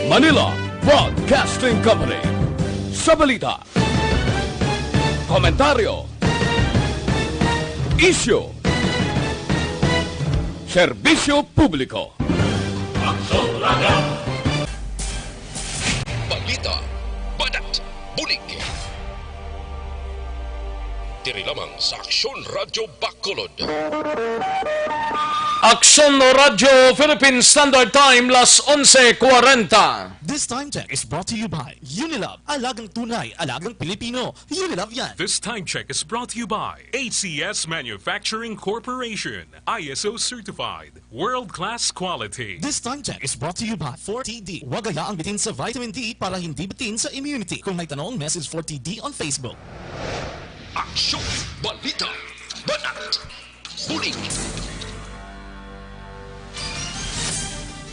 Manila Broadcasting Company. Sa balita, komentaryo, isyu, serbisyo publiko. Balita, badat, bulig. Diri lamang sa Aksyon Radyo Bacolod. Aksyon Radyo Philippine Standard Time, las 11:40. This time check is brought to you by Unilove. Alagang tunay, alagang Pilipino. Unilove yan. This time check is brought to you by ACS Manufacturing Corporation. ISO certified. World-class quality. This time check is brought to you by 4TD. Huwag hayaang bitin sa vitamin D para hindi bitin sa immunity. Kung may tanong, message 4TD on Facebook. Aksyon, balita, badat, bulig.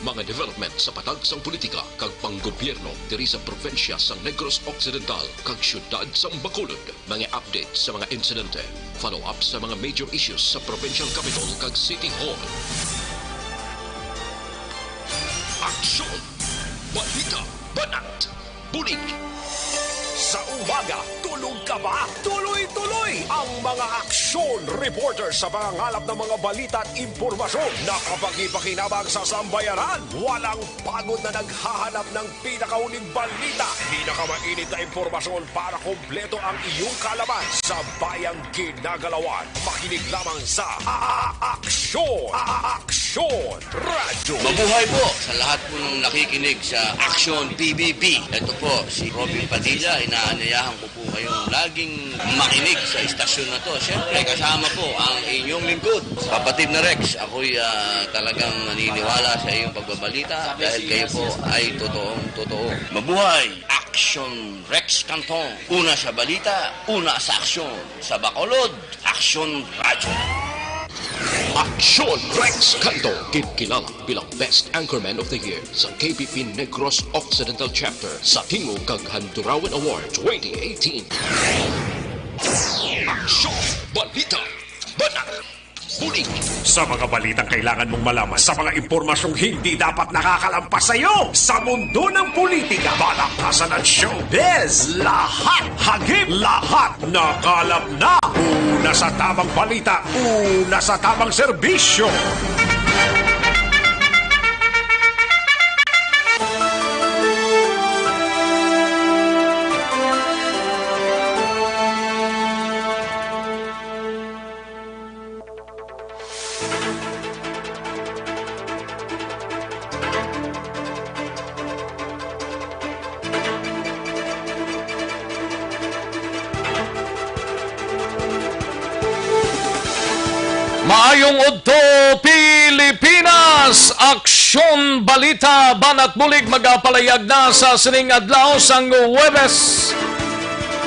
Mga development sa patag sang politika kag panggobyerno diri sa probinsya sang Negros Occidental kag syudad sang Bacolod. Mga update sa mga insidente, follow up sa mga major issues sa provincial capital kag City Hall. Aksyon, balita, banat, bulig. Sa umaga, tulog ka ba? Tuloy-tuloy ang mga aksyon reporter sa pangangalap ng mga balita at impormasyon na kapag-ipakinabang sa sambayaran. Walang pagod na naghahanap ng pinakauling balita. Pinakamainit na impormasyon para kompleto ang iyong kalaman sa bayang kinagalawan. Makinig lamang sa Aksyon! Aksyon Radio! Mabuhay po sa lahat po ng nakikinig sa Aksyon PBB. Ito po si Robin Padilla. Inaanayahan ko po kayong laging makinig sa istasyon na to. Siyempre, kasama po ang inyong lingkod. Kapatid na Rex, ako'y talagang naniniwala sa iyong pagbabalita dahil kayo po ay totoong-totoo. Mabuhay! Aksyon Rex Canton. Una sa balita, una sa aksyon. Sa Bacolod, Aksyon Radyo. Aksyon Rex Canto, kilala bilang Best Anchorman of the Year sa KBP Negros Occidental Chapter sa Tingog kag Handurawan Award 2018. Aksyon, balita, banat, bulig. Sa mga balitang kailangan mong malaman, sa mga impormasyong hindi dapat nakakalampas sa iyo, sa mundo ng politika, balakasan at showbiz, lahat, hagip, lahat, nakalap na. Una sa tamang balita, una sa tamang serbisyo. Maayong udto Pilipinas, Aksyon Balita Banat Bulig magapalayag na sa sining adlaw sang Huwebes.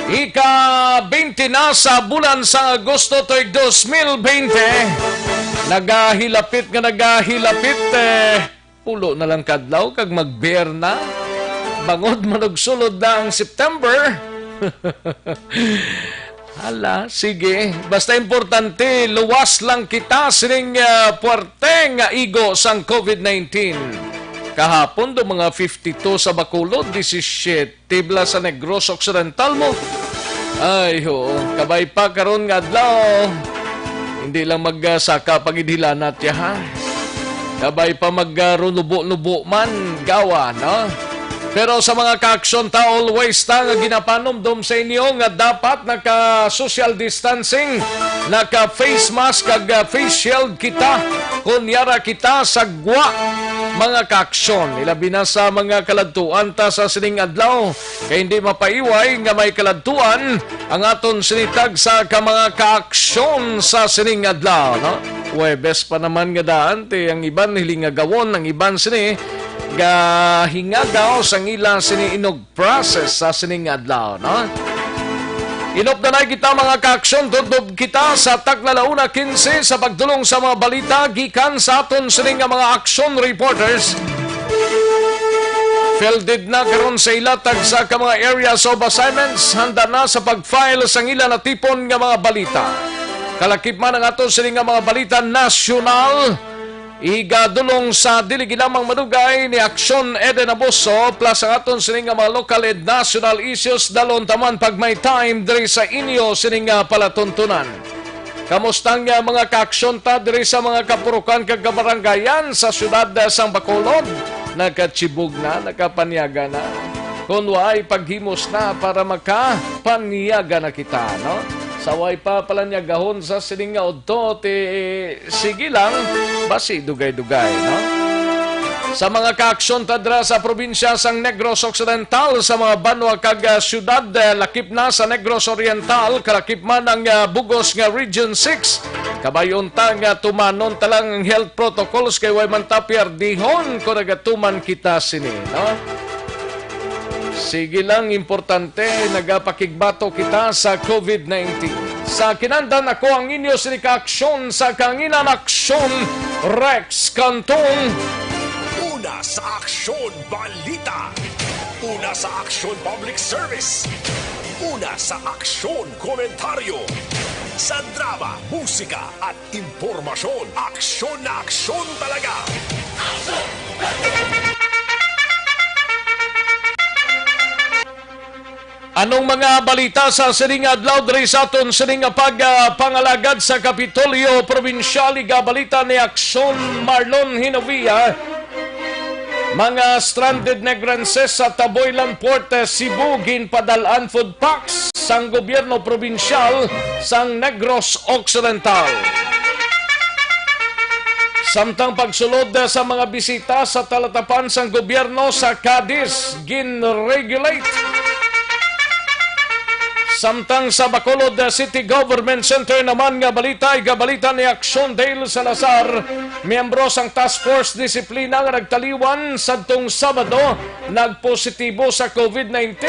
Ika-20 na sa bulan sa Agosto to'y 2020. Nagahilapit pulo na lang kadlaw kag magbeer na. Bangod manugsulod na ang September. Hala, sige. Basta importante, luwas lang kita sining puwerte nga igo sang COVID-19. Kahapon do mga 52 sa Bacolod, 17 tibla sa Negros Occidental mo. Ay ho, kabay pa karon nga adlaw. Hindi lang magsaka pagidila natya ha. Kabay pa magrunubo-nubo man gawa, no? Pero sa mga ka-aksyon ta, always ta nga ginapanomdom sa inyo nga dapat naka-social distancing, naka-face mask kag face shield kita, kunyara kita sa gwa mga ka-aksyon. Ilabi na sa mga kaladtuan ta sa sining adlaw, kaya hindi mapaiway nga may kaladtuan ang aton sinitag sa mga ka-aksyon sa sining adlaw. No? Huwebes pa naman nga daan, ang iban hilingagawon, ang iban sini hingagaw sang ilang siniinog process sa sining adlaw, no? Inopdanay kita mga ka-aksyon, tudod kita sa taglalauna 15 sa pagdulong sa mga balita gikan sa aton sining mga aksyon reporters. Fielded na karon sa ilatag sa ka mga areas of assignments, handa na sa pag-file sa ilan na tipon nga mga balita. Kalakip man ang ato sila nga mga balita nasyonal, igadulong sa dili lamang madugay ni Aksyon Eden Abuso plus ang aton sila nga mga local and national issues dalon taman pag may time diri sa inyo sila nga palatuntunan. Kamustang nga mga kaaksyon ta diri sa mga kapurukan kag kabarangayan sa syudad sang Bacolod? Nagkatsibog na, nagkapanyaga na. Kung waay paghimos na para makapanyaga na kita, no? Sa way pa palanyagahon sa sining nga udto, sige lang, basi dugay-dugay, no? Sa mga kaaksyon tadra sa probinsya sang Negros Occidental, sa mga banwa kag syudad, lakip na sa Negros Oriental, kalakip man ang Bugos nga Region 6. Kabayon ta nga tumanon talang health protocols kay way man ta piardihon kung nagatuman kita sini, no? Sige lang, importante, nagapakigbato kita sa COVID-19. Sa kinandan ako ang inyo sini kaaksyon sa kanginan aksyon Rex Cantong. Una sa Aksyon Balita. Una sa Aksyon Public Service. Una sa Aksyon Komentaryo. Sa drama, musika at impormasyon. Aksyon na aksyon talaga. Anong mga balita sa sining adlaw diri sa aton sining pagpangalagad sa Kapitolyo Probinsyal, balita ni Aksyon Marlon Hinovia. Mga stranded Negrenses sa Taboylan Port, Cebu ginpadalan food packs sang gobyerno probinsyal sang Negros Occidental. Samtang pagsulod sa mga bisita sa talatapan sang gobyerno sa Cadiz gin-regulate. Samtang sa Bacolod City Government Center naman nga balita ay balita ni Aksyon Dale Salazar, miyembro sang Task Force Disiplina nga nagtaliwan sadtong Sabado nagpositibo sa COVID-19.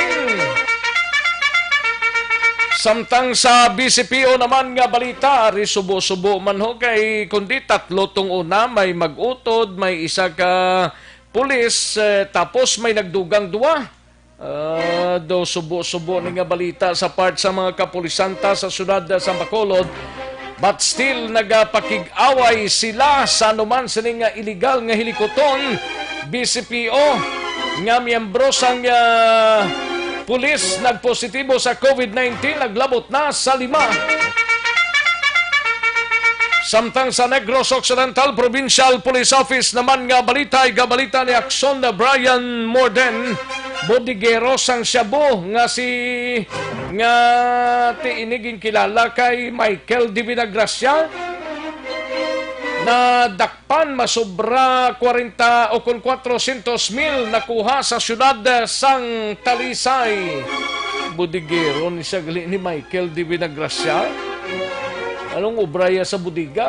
Samtang sa BCPO naman nga balita, ari subo-subo man ho kay kundi tatlo tong una, may mag-utod, may isa ka pulis, tapos may nagdugang duwa. Do subo-subo ni nga balita sa part sa mga kapulisanta sa syudad sa Bacolod, but still nagapakig-away sila sa anuman sining nga illegal nga hilikoton. BCPO nga miyembro sang pulis nagpositibo sa COVID-19, naglabot na sa 5. Samtang sa Negros Occidental Provincial Police Office naman nga balita ay balita ni Aksyon na Brian Morden, bodigero sang Shabu nga tiiniging kilala kay Michael Di Vinagracia na dakpan masobra 40 o 400,000 nakuha sa syudad sang Talisay. Bodigero ni sagali ni Michael Di Vinagracia. Anong obraya sa budiga?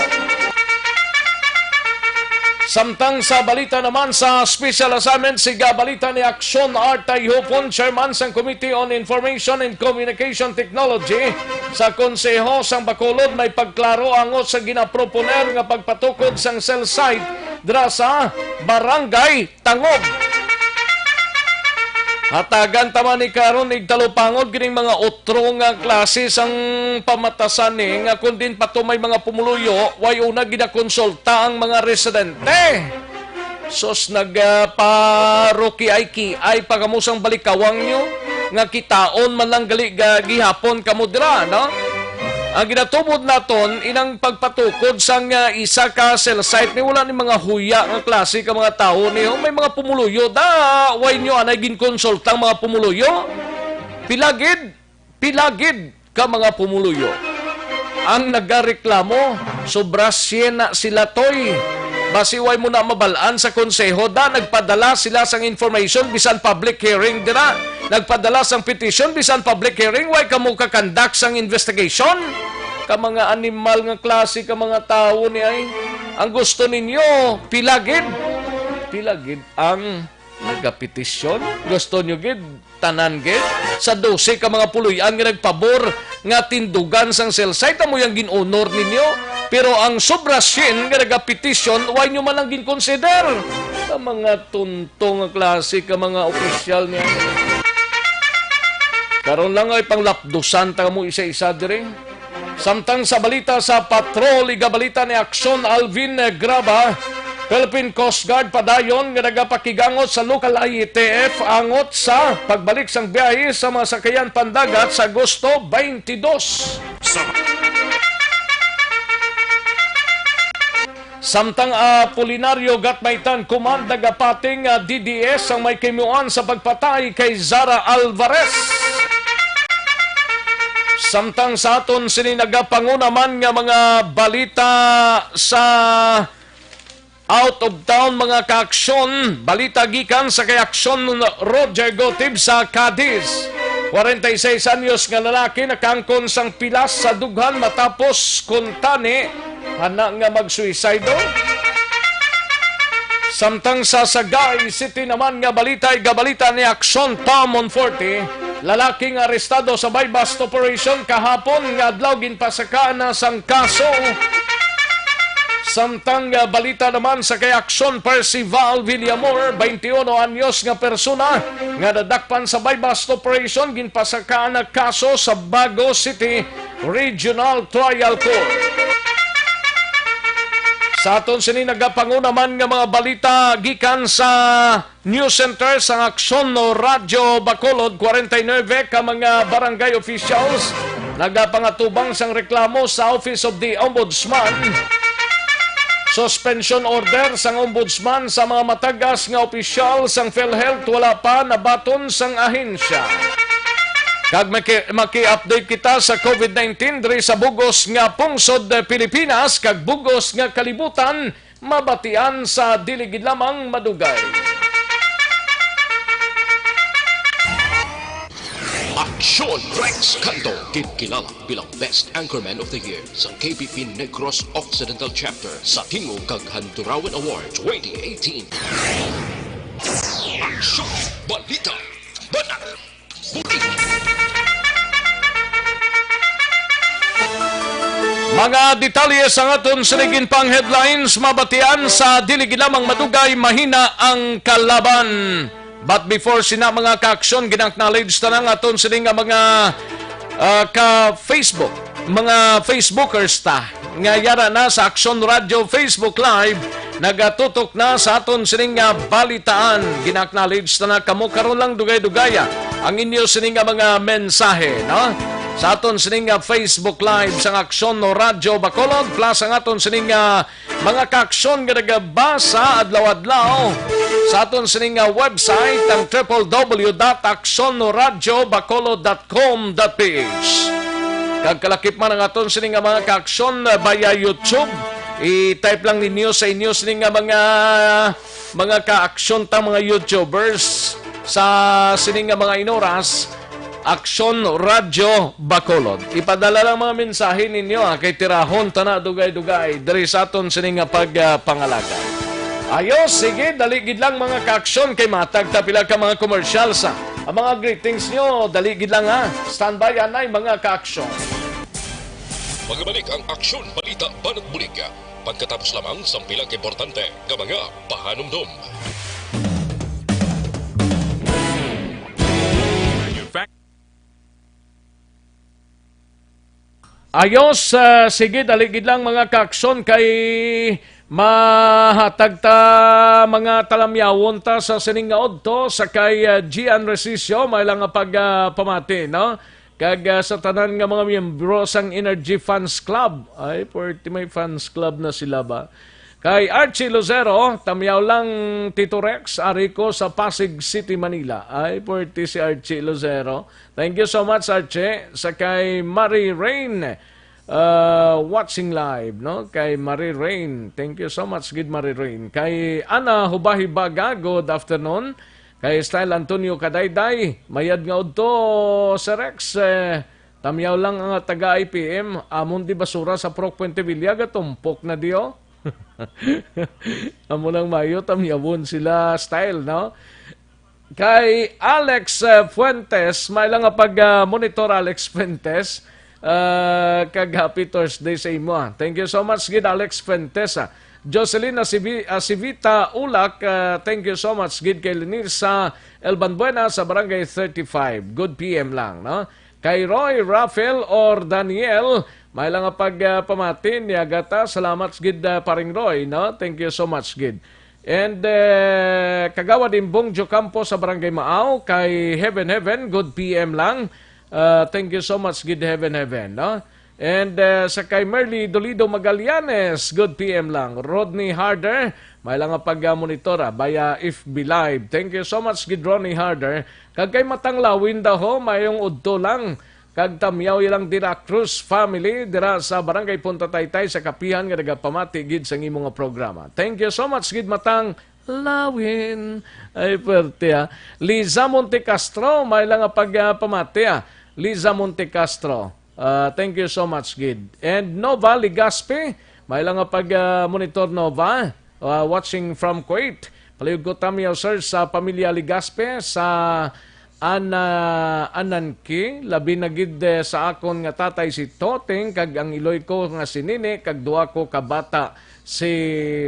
Samtang sa balita naman sa special assignment, siga balita ni Aksyon Artay Hopon, chairman sang Committee on Information and Communication Technology sa Konseho sang Bacolod, may pagklaro angot sa ginaproponer nga pagpatukod sang cell site dra sa Barangay Tangob. Hatagan taman ni karon igtalupangod kining mga otro nga klase sang pamatasan ni nga kun din patumay mga pumuluyo way una ginakonsulta ang mga residente. Sos nagparoki-ay pagamusang balikawang nyo nga kitaon man lang gali gihapon kamo dira, no? Ang ginatubod naton inang pagpatukod sang isa ka cell site ni wala ni mga huya nga klase ka mga tao ni may mga pumuluyo da way nyo anay ginkonsultang mga pumuluyo. Pilagid ka mga pumuluyo. Ang nagareklamo sobra siyena sila toy. Basiway mo na mabalaan sa konseho da nagpadala sila sang information bisan public hearing dira. Nagpadala sang petition bisan public hearing way kamo kakandak sang investigation. Ka mga animal nga klase ka mga tao ni ay ang gusto ninyo pilagid ang nagapetisyon. Gusto nyo gid tanan gid sa 12 ka mga puloy-an nga nagpabor nga tindugan sang cell site mo yang ginonor ninyo. Pero ang sobra sin nga nagapetisyon, why nyo man lang ginconsider? Sa mga tuntong klase ka mga opisyal niya. Karon lang ay panglapdusan ta mo isa-isa dire. Samtang sa balita sa patrol, igabalita ni Aksyon Alvin Graba, Philippine Coast Guard padayon nga nagapakigangot sa local IETF angot sa pagbalik sang biyahe sa mga sakayan pandagat sa Agosto 22. Samtang Apolinario Gatmaitan Command nagapating DDS ang may kimuan sa pagpatay kay Zara Alvarez. Samtang sa aton sininagapangunaman nga mga balita sa out of town mga kaaksyon, balita gikan sa kay Aksyon Roger Gotib sa Cadiz. 46 anyos nga lalaki nakangkon sang pilas sa dughan matapos kuntani hana nga mag-suicido. Samtang sa Sagay City naman nga balita ay gabalita ni Aksyon Tom Monforte, lalaking arestado sa buy-bust operation kahapon nga adlaw ginpasakaan na sang kaso. Samtang balita naman sa kay Aksyon Percival Villamor, 21 anyos nga persona nga nadakpan sa buy-bust operation ginpasakaan na kaso sa Bago City Regional Trial Court. Sa aton sini nagapangunaman nga mga balita gikan sa News Center sa Aksyon no Radyo Bacolod, 49 ka mga barangay officials nagapangatubang sang reklamo sa Office of the Ombudsman. Suspension order sang Ombudsman sa mga matagas nga opisyal sang PhilHealth wala pa nabaton sang ahensya. Kag maki-update kita sa COVID-19 diri sa bugos nga pungsod Pilipinas kag bugos nga kalibutan mabatian sa dili gid lamang madugay. Aksyon Rex Canto, kilala bilang Best Anchorman of the Year sa KBP Negros Occidental Chapter sa Tingog kag Handurawan Award 2018. Aksyon, balita, banat, bulig. Mga detalye sa aton sinigin pang headlines mabatian sa dili gid lamang madugay mahina ang kalaban. But before sina mga ka-aksyon ginaknowledge ta nang aton sini nga mga ka-Facebook, mga Facebookers ta nga yara na sa Aksyon Radio Facebook Live nagatutok na sa aton sini nga balitaan. Ginaknowledge ta na kamo karon lang dugay-dugaya ang inyo sini nga mga mensahe, no? Sa aton sining Facebook Live sa Aksyon no Radyo Bacolod plus ang aton sining mga kaaksyon nga nagabasa adlaw-adlaw sa aton sining website ang www.aksyonoradyobacolod.com.ph. Kag kalakip man ang aton sining mga kaaksyon via YouTube, i-type lang ninyo sa inyo sining mga kaaksyon ta mga YouTubers sa sining mga inoras Aksyon Radio Bacolod. Ipadala lang mga mensahe ninyo kay tirahon tana dugay-dugay diri sa aton sining pagpangalaga. Ayos, sige, daligid lang mga kaaksyon kay matag ta pila ka mga commercial sa. Ang mga greetings nyo, daligid lang ha. Standby anay mga kaaksyon. Magbalik ang Aksyon Balita Banat Bulig pagkatapos lamang sa pilang importante nga mga pahanumdum. Ayos, sige, daligid lang mga kaaksyon kay mahatag ta mga talamyawon ta sa sining nga odto sa kay Gian Resisio may lang pagpamati, no? Kag sa tanan nga mga miyembro sang Energy Fans Club. Ay, porti may fans club na sila ba? Kay Archie Lucero, tamyaw lang Tito Rex, Arico sa Pasig City, Manila. Ay, porti si Archie Lucero. Thank you so much, Archie. Sa kay Marie Rain, watching live, no? Kay Marie Rain. Thank you so much, good Marie Rain. Kay Ana Hubahibaga, good afternoon. Kay Style Antonio Kadayday, mayad nga udto sa Rex. Tamyaw lang ang taga-IPM. Amon di basura sa Proc Puente Villaga, tumpok na diyo. Amo lang mayo, tamyawon sila Style, no? kay Alex Fuentes, may lang nga pag-monitor Alex Fuentes, kag happy Thursday sa imo. Thank you so much, gid Alex Fuentes. Jocelyn Asivita Ulak, thank you so much, gid kay Lenir sa El Banbuena sa Barangay 35. Good PM lang, no? Kay Roy, Rafael, or Daniel, may lang nga pagpamatin, yagata, salamat gid paring Roy, no? Thank you so much, gid. And kagawa din Bongjo Campo sa Barangay Maaw, kay Heaven, good PM lang. Thank you so much, gid Heaven, no? And sa kay Merly Dolido Magallanes, good PM lang. Rodney Harder, may lang nga pag-monitora via FB Live. Thank you so much, gid Ronnie Harder. Kag kay Matanglawin daw, mayong udto lang. Kag tamyaw ilang dira Cruz family dira sa Barangay Punta Taytay sa kapihan nga nagapamati gid sa imong programa. Thank you so much, gid Matang Lawin. Ay perte ha. Liza Monte Castro, may lang nga pagpamati ha. Liza Monte Castro. Thank you so much, gid. And Nova Ligaspe, may lang nga pag-monitor Nova, watching from Kuwait. Palihog ko tamyaw sir sa pamilya Ligaspe sa Ananki, labi na gid sa akon nga tatay si Toteng, kag ang iloy ko nga si Nini, kag duwa ko kabata si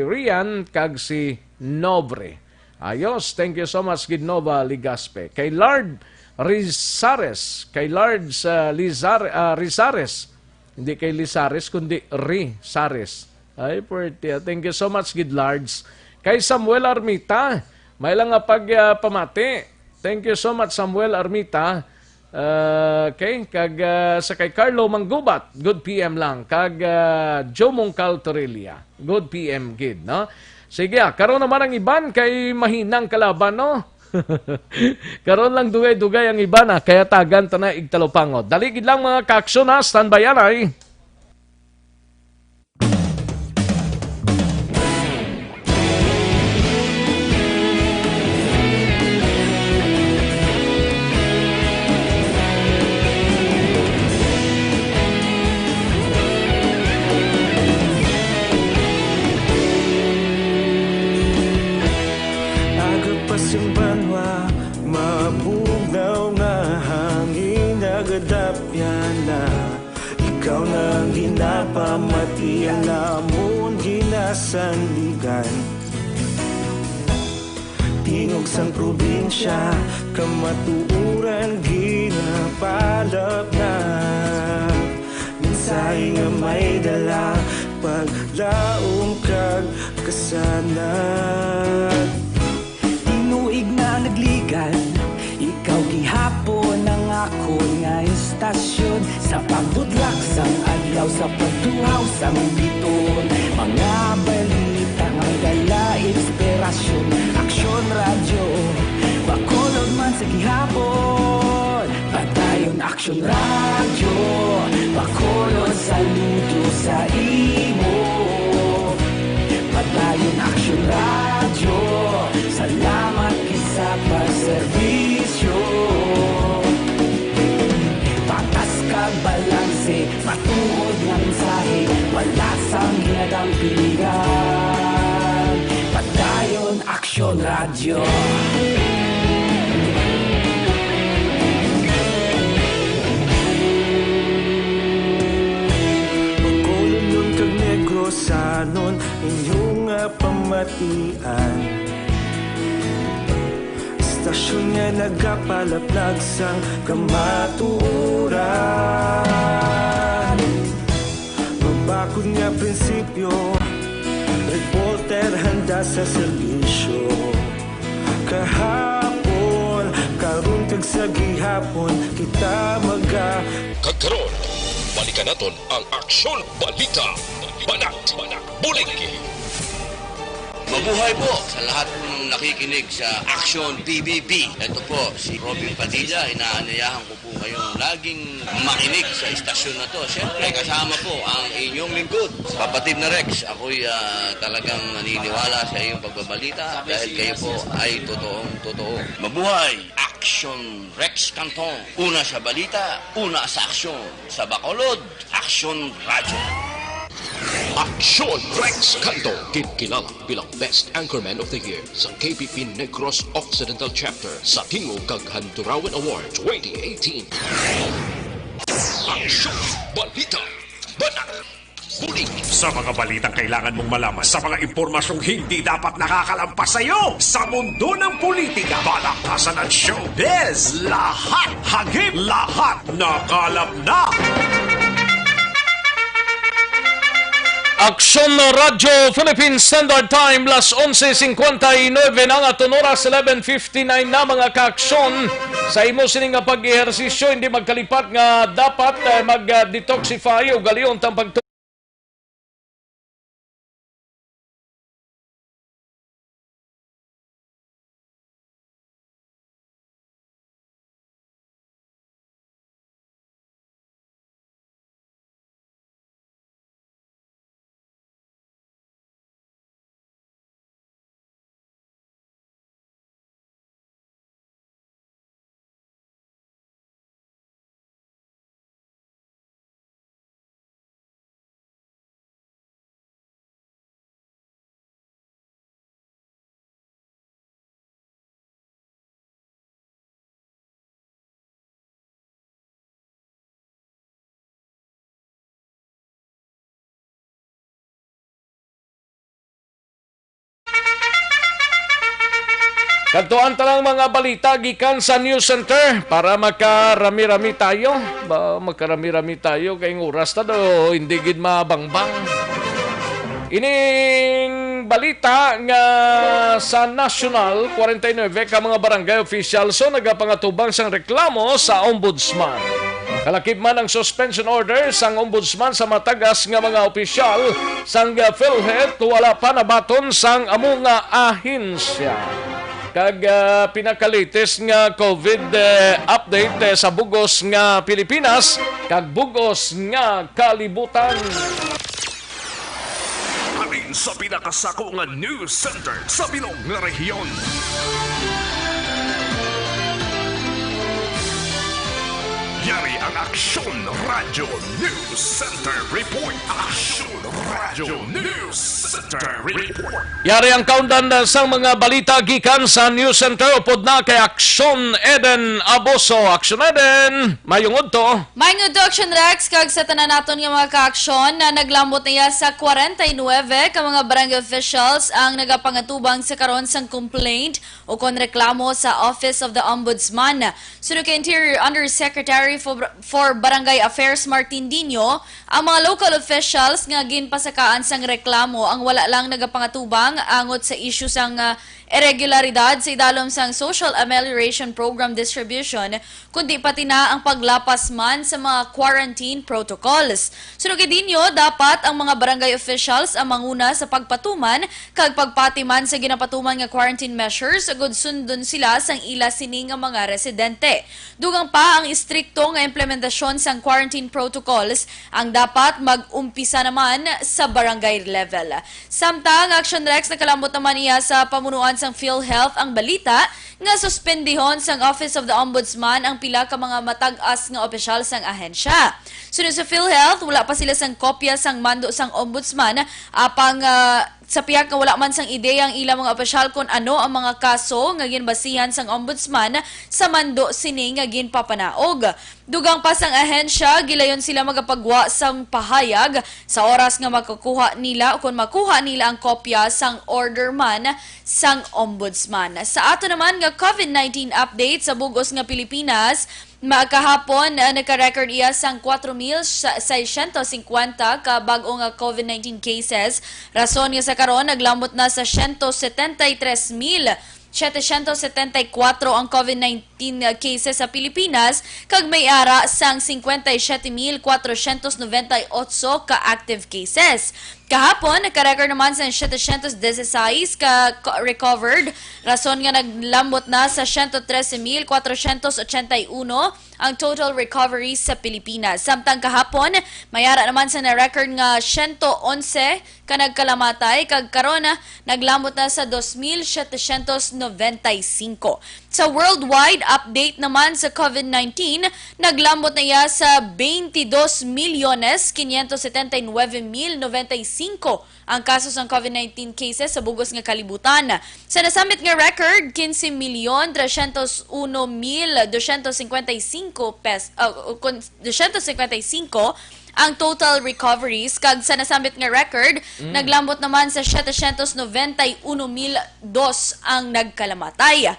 Rian, kag si Nobre. Ayos, thank you so much, gid Nova Ligaspe. Kay Lord Rizares, kay Lord Rizares, hindi kay Lizares, kundi Rizares. Ay, pwerte. Thank you so much, gid Lards. Kay Samuel Armita, may lang nga pagpamati. Thank you so much, Samuel Armita. Okay, kag sa kay Carlo Manggubat, good PM lang. Kag Joe Mongcal Torrelia, good PM gid, no? Sige, karon naman ang iban kay mahinang kalaban, no? Karon lang dugay-dugay ang iban, kaya tagan ta na igtalopangod. Dali gid lang mga kaaksyon, standby yan ay. Ikaw nang ginapamati ang namon ginasandigan. Tingog sang probinsya, kamatuuran ginapalap na. Minsay nga may dala, paglaong kag kasanat. Tinuig na nagligan, ikaw gihapon ang ako nga istasyon. Sa pagbudlak sang adlaw, sa pagtuhaw sang biton. Mga balita nga dala inspirasyon. Aksyon radyo, bakolod man sa gihapon. Padayon aksyon radyo, bakolod saludo sa imo. Padayon aksyon radyo, salamat kisa pagserbisyo. Patas kag balanse, matuod ng mensahe, wala sang hinadang pilihan. Padayon aksyon radyo. Bakolod nun kag Negrosanon, inyong pamatian. Istasyon nga nagapalaplag sang kamaturan. Mabakod nga prinsipyo, reporter handa sa serbisyo. Kahapon, karon kag sa gihapon, kita Kagkaroon, balikan naton ang Aksyon Balita. Banat, bulig. Mabuhay po sa lahat po ng nakikinig sa Action PBB. Ito po, si Robin Padilla. Inaanayahan ko po kayong laging makinig sa istasyon na to. Siyempre, kasama po ang inyong lingkod. Kapatid na Rex, ako'y talagang naniniwala sa iyong pagbabalita dahil kayo po ay totoong-totoo. Mabuhay! Action Rex Canton. Una sa balita, una sa aksyon. Sa Bacolod, Action Radio. Aksyon Rex Canto, kinilala bilang Best Anchorman of the Year sa KPP Negros Occidental Chapter sa Tingog kag Handurawan Award 2018. Aksyon, balita, banat, bulig. Sa mga balitang kailangan mong malaman, sa mga impormasyong hindi dapat nakakalampas sa iyo, sa mundo ng politika, balakasan at showbiz, lahat hagip, lahat nakalap na. Aksyon Radyo Philippine Standard Time, las 11:59 na nga oras, 11:59 na mga kaaksyon. Sa imo sining nga pag-ehersisyo, hindi magkalipat nga dapat mag-detoxify o galiyon tang kantuan talang mga balita gikan sa News Center para makarami-rami tayo. Makarami-rami tayo kayong oras na do, hindi gid mabangbang. Ining balita nga sa National 49 ka mga barangay officials so nagapangatubang sang reklamo sa ombudsman. Kalakip man ang suspension order sang ombudsman sa matagas nga mga opisyal sang PhilHealth wala pa nabaton sang amo nga ahensya. Kag pinakalites nga COVID update sa bugos nga Pilipinas kag bugos nga kalibutan. Alin sa pinakasako nga news center sa bilog nga rehiyon. Yari ang Aksyon Radyo News Center Report. Aksyon Radyo News Center Report. Yari ang countdown sa mga balita gikan sa News Center upod na kay Aksyon Eden Aboso. Aksyon Eden, mayungod to. Mayungod to Aksyon Rex, kag sa tanan naton nga mga ka-aksyon na naglambot niya sa 49 ka mga barangay officials ang nagapangatubang sa karon sang complaint o kon reklamo sa Office of the Ombudsman. Sunod kay Interior Undersecretary for Barangay Affairs Martin Dino, ang mga local officials nga ginpasakaan sang reklamo ang wala lang nagapangatubang angot sa issue sang irregularidad sa idalom sang Social Amelioration Program distribution, kundi pati na ang paglapas man sa mga quarantine protocols. Sunod kay Dino, dapat ang mga barangay officials ang manguna sa pagpatuman kag pagpatiman sa ginapatuman nga quarantine measures agud sundon sila sang ila sini nga mga residente. Dugang pa ang istrikto nga implementasyon sang quarantine protocols ang dapat mag-umpisa naman sa barangay level. Samtang Action Rex nakalambot naman iya sa pamunuan sang PhilHealth ang balita nga suspendihon sang Office of the Ombudsman ang pila ka mga matag-as nga opisyal sang ahensya. Sunod sa PhilHealth, wala pa sila sang kopya sang mando sang Ombudsman apang sa piyak nga wala man sang ideya ang ilang mga opisyal kung ano ang mga kaso nga ginbasihan sang Ombudsman sa mando sini nga ginpapanaog. Dugang pa sang ahensya, gilayon sila magapagwa sang pahayag sa oras nga makukuha nila o kung makuha nila ang kopya sang order man sang Ombudsman. Sa ato naman nga COVID-19 update sa bugos nga Pilipinas, makahapon nagka-record iya sang 4,650 ka bag-o nga COVID-19 cases. Rason nga sa karon naglambot na sa 173,774 ang COVID-19 cases sa Pilipinas kag may ara sang 57,498 ka active cases. Kahapon, nagka-record naman sa 716 ka recovered. Rason nga naglambot na sa 113,481 ang total recovery sa Pilipinas. Samtang kahapon, mayara naman sa na-record nga 111 ka nagkalamatay. Kag karon, naglambot na sa 2,795. Sa worldwide update naman sa COVID-19, naglambot na iya sa 22,579,095 ang kasos ng COVID-19 cases sa bugos nga kalibutan. Sa nasamit nga record, 15,301,255 ang total recoveries. Kag sa nasambit nga record, naglambot naman sa 791,002 ang nagkalamatay.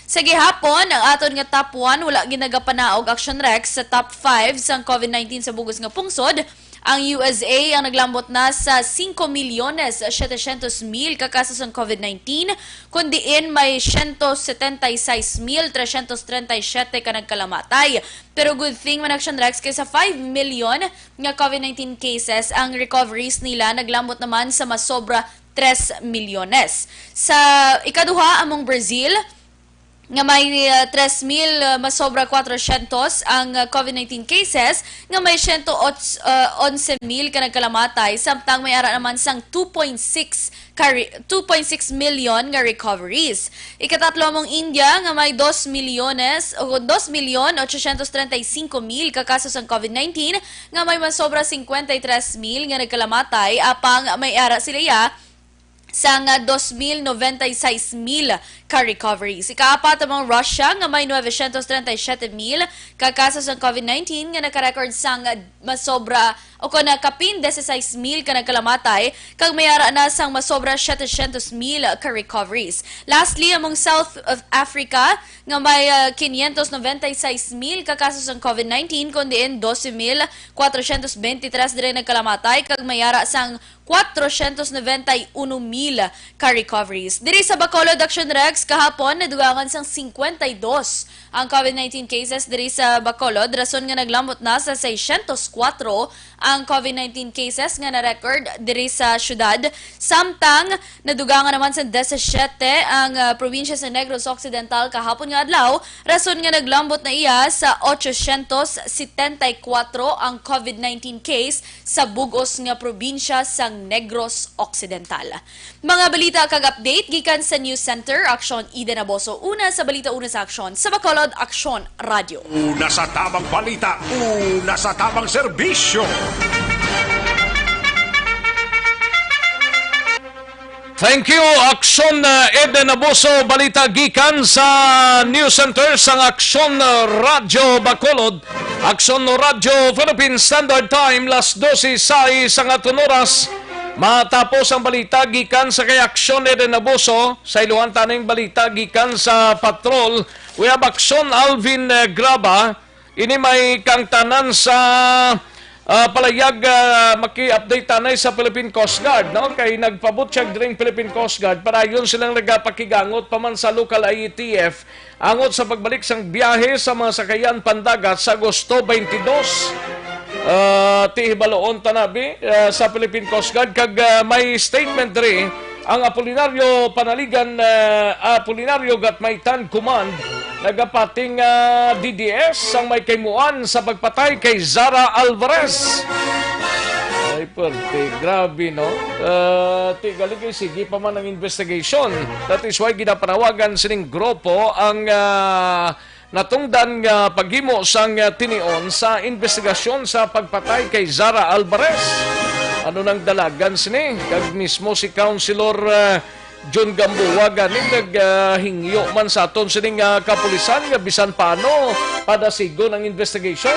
Sa gihapon, ang aton nga top 1 wala ginagapanaog Action Rex sa top 5 sa COVID-19 sa bugos nga pungsod. Ang USA ang naglambot na sa 5,700,000 kakasos ng COVID-19, kundiin may 176,337 ka nagkalamatay. Pero good thing man Action Rex kaysa 5 million nga COVID-19 cases, ang recoveries nila naglambot naman sa masobra 3 milyones. Sa ikaduha among Brazil, nga may 3,000 masobra 400 ang COVID-19 cases, nga may 111,000 ka nagkalamatay, samtang may ara naman sang 2.6 million nga recoveries. Ikatatlo mong India nga may 2,835,000 kakasos ang COVID-19, nga may masobra 53,000 nga nagkalamatay, apang may ara sila sang 2,096,000 ka-recoveries. Ikaapat among Russia nga may 937,000 kakasos ng COVID-19 nga nakarecord sang masobra o kung nakapin 16,000 ka nagkalamatay, kag may ara na sang masobra 700,000 ka-recoveries. Lastly, among South of Africa nga may 596,000 kakasos ng COVID-19, kundiin 12,423 dire nagkalamatay, kag may ara sang 491,000 ka-recoveries. Diri sa Bacolod Action Rex, kahapon nadugangan sang 52 ang COVID-19 cases diri sa Bacolod. Rason nga naglambot na sa 604 ang COVID-19 cases nga na-record diri sa syudad. Samtang nadugangan naman sa 17 ang probinsya sa Negros Occidental kahapon nga adlaw. Rason nga naglambot na iya sa 874 ang COVID-19 case sa bugos nga probinsya sa Negros Occidental. Mga balita kag update gikan sa News Center, Aksyon Eden Aboso. Una sa balita, una sa Aksyon. Sa Bacolod, Aksyon Radio. Una sa tamang balita, una sa tamang serbisyo. Thank you, Aksyon Eden Aboso. Balita gikan sa News Center sang Aksyon Radio Bacolod. Aksyon Radio Philippine Standard Time, las 12 sa aton oras. Matapos ang balita gikan sa kay Aksyon Eden Aboso, sa iluhan taning balita gikan sa patrol, we have Aksyon Alvin Graba. Ini may kang tanan sa palayag maki-update tanay sa Philippine Coast Guard, no? Kay nagpabutsyag dring Philippine Coast Guard para yun silang nagapakigangot paman sa local IETF angot sa pagbalik sang biyahe sa mga sakayan pandagat sa Agosto 22. Tihibaloon tanabi sa Philippine Coast Guard, kag may statement diri ang Apolinario Panaligan, Apolinario Gatmaitan Command nagapating DDS ang may kaymuan sa pagpatay kay Zara Alvarez. Ay, perte, grabe, no? Tigaligay, sige pa man ang investigation. That is why ginapanawagan sining grupo ang natungdan nga paghimo sang tinion sa investigasyon sa pagpatay kay Zara Alvarez. Ano nang dalagan sini? Kag mismo si Councilor John Gamboa ganing naghingyo man sa aton sining kapulisan nga bisan paano padasigon ang investigation.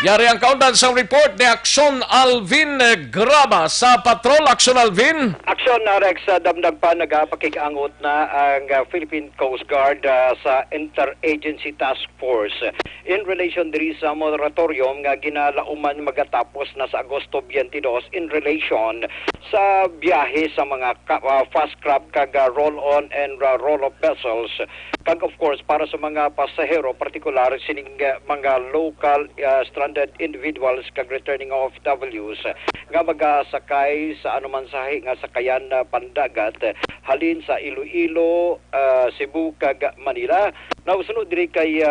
Yari ang kaundan sa report ni Aksyon Alvin Graba sa Patrol. Aksyon Alvin. Aksyon Rex, damdag pa nagpakikangot na ang Philippine Coast Guard sa Interagency Task Force in relation diri sa moratorium nga ginalauman magatapos na sa Agosto 22 in relation sa biyahe sa mga fast crab kag roll-on and roll-off vessels. Kag of course para sa mga pasahero, particular sining mga local stranded individuals kag returning OFWs nga magasakay sa anuman sahi nga sakayan pandagat halin sa Iloilo, Cebu kag Manila. Nausunod diri kay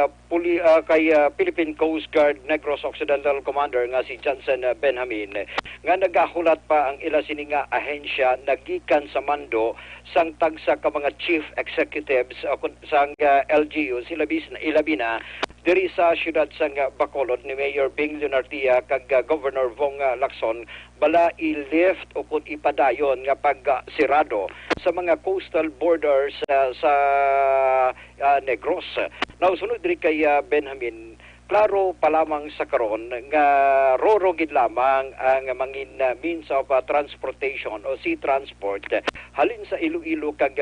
Philippine Coast Guard Negros Occidental Commander nga si Johnson Benjamin nga nagahulat pa ang ila sini nga ahensya nagikan sa mando sang tagsa ka mga chief executives sang LGU ilabi na diri sa siyudad sang Bacolod ni Mayor Bing Leonardia kag Governor Vong Lacson bala i-lift o kung ipadayon nga pag-sirado sa mga coastal borders sa Negros. Nausunod diri kay Benjamin, klaro pa lamang sa karon nga rorogid lamang ang mangin means of transportation o sea transport halin sa Iloilo kag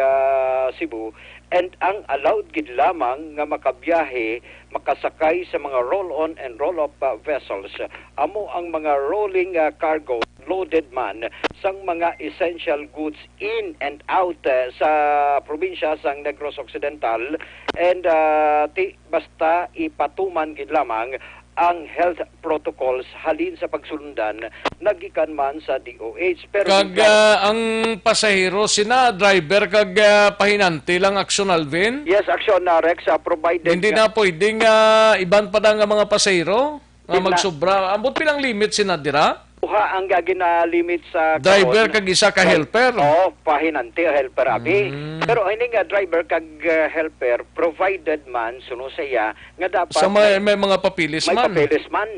Cebu, and ang allowed gid lamang nga makabiyahe makasakay sa mga roll-on and roll-off vessels amo ang mga rolling cargo loaded man sang mga essential goods in and out sa probinsya sang Negros Occidental, and basta ipatuman gid lamang ang health protocols halin sa pagsulundan nagikan man sa DOH. Pero kag ang pasahero sina driver kag pahinanti lang aksyon Alvin? Yes, aksyon na Rex provided. Hindi na pwedeng iban pa nga mga pasahero nga magsobra. Ambot pilang limit sina dira? Uha ang gina-limit sa driver kag isa ka helper. Pahinanti helper abi. Pero ini nga driver kag helper provided man suno saya nga dapat sa may mga papilis man. May papilis man.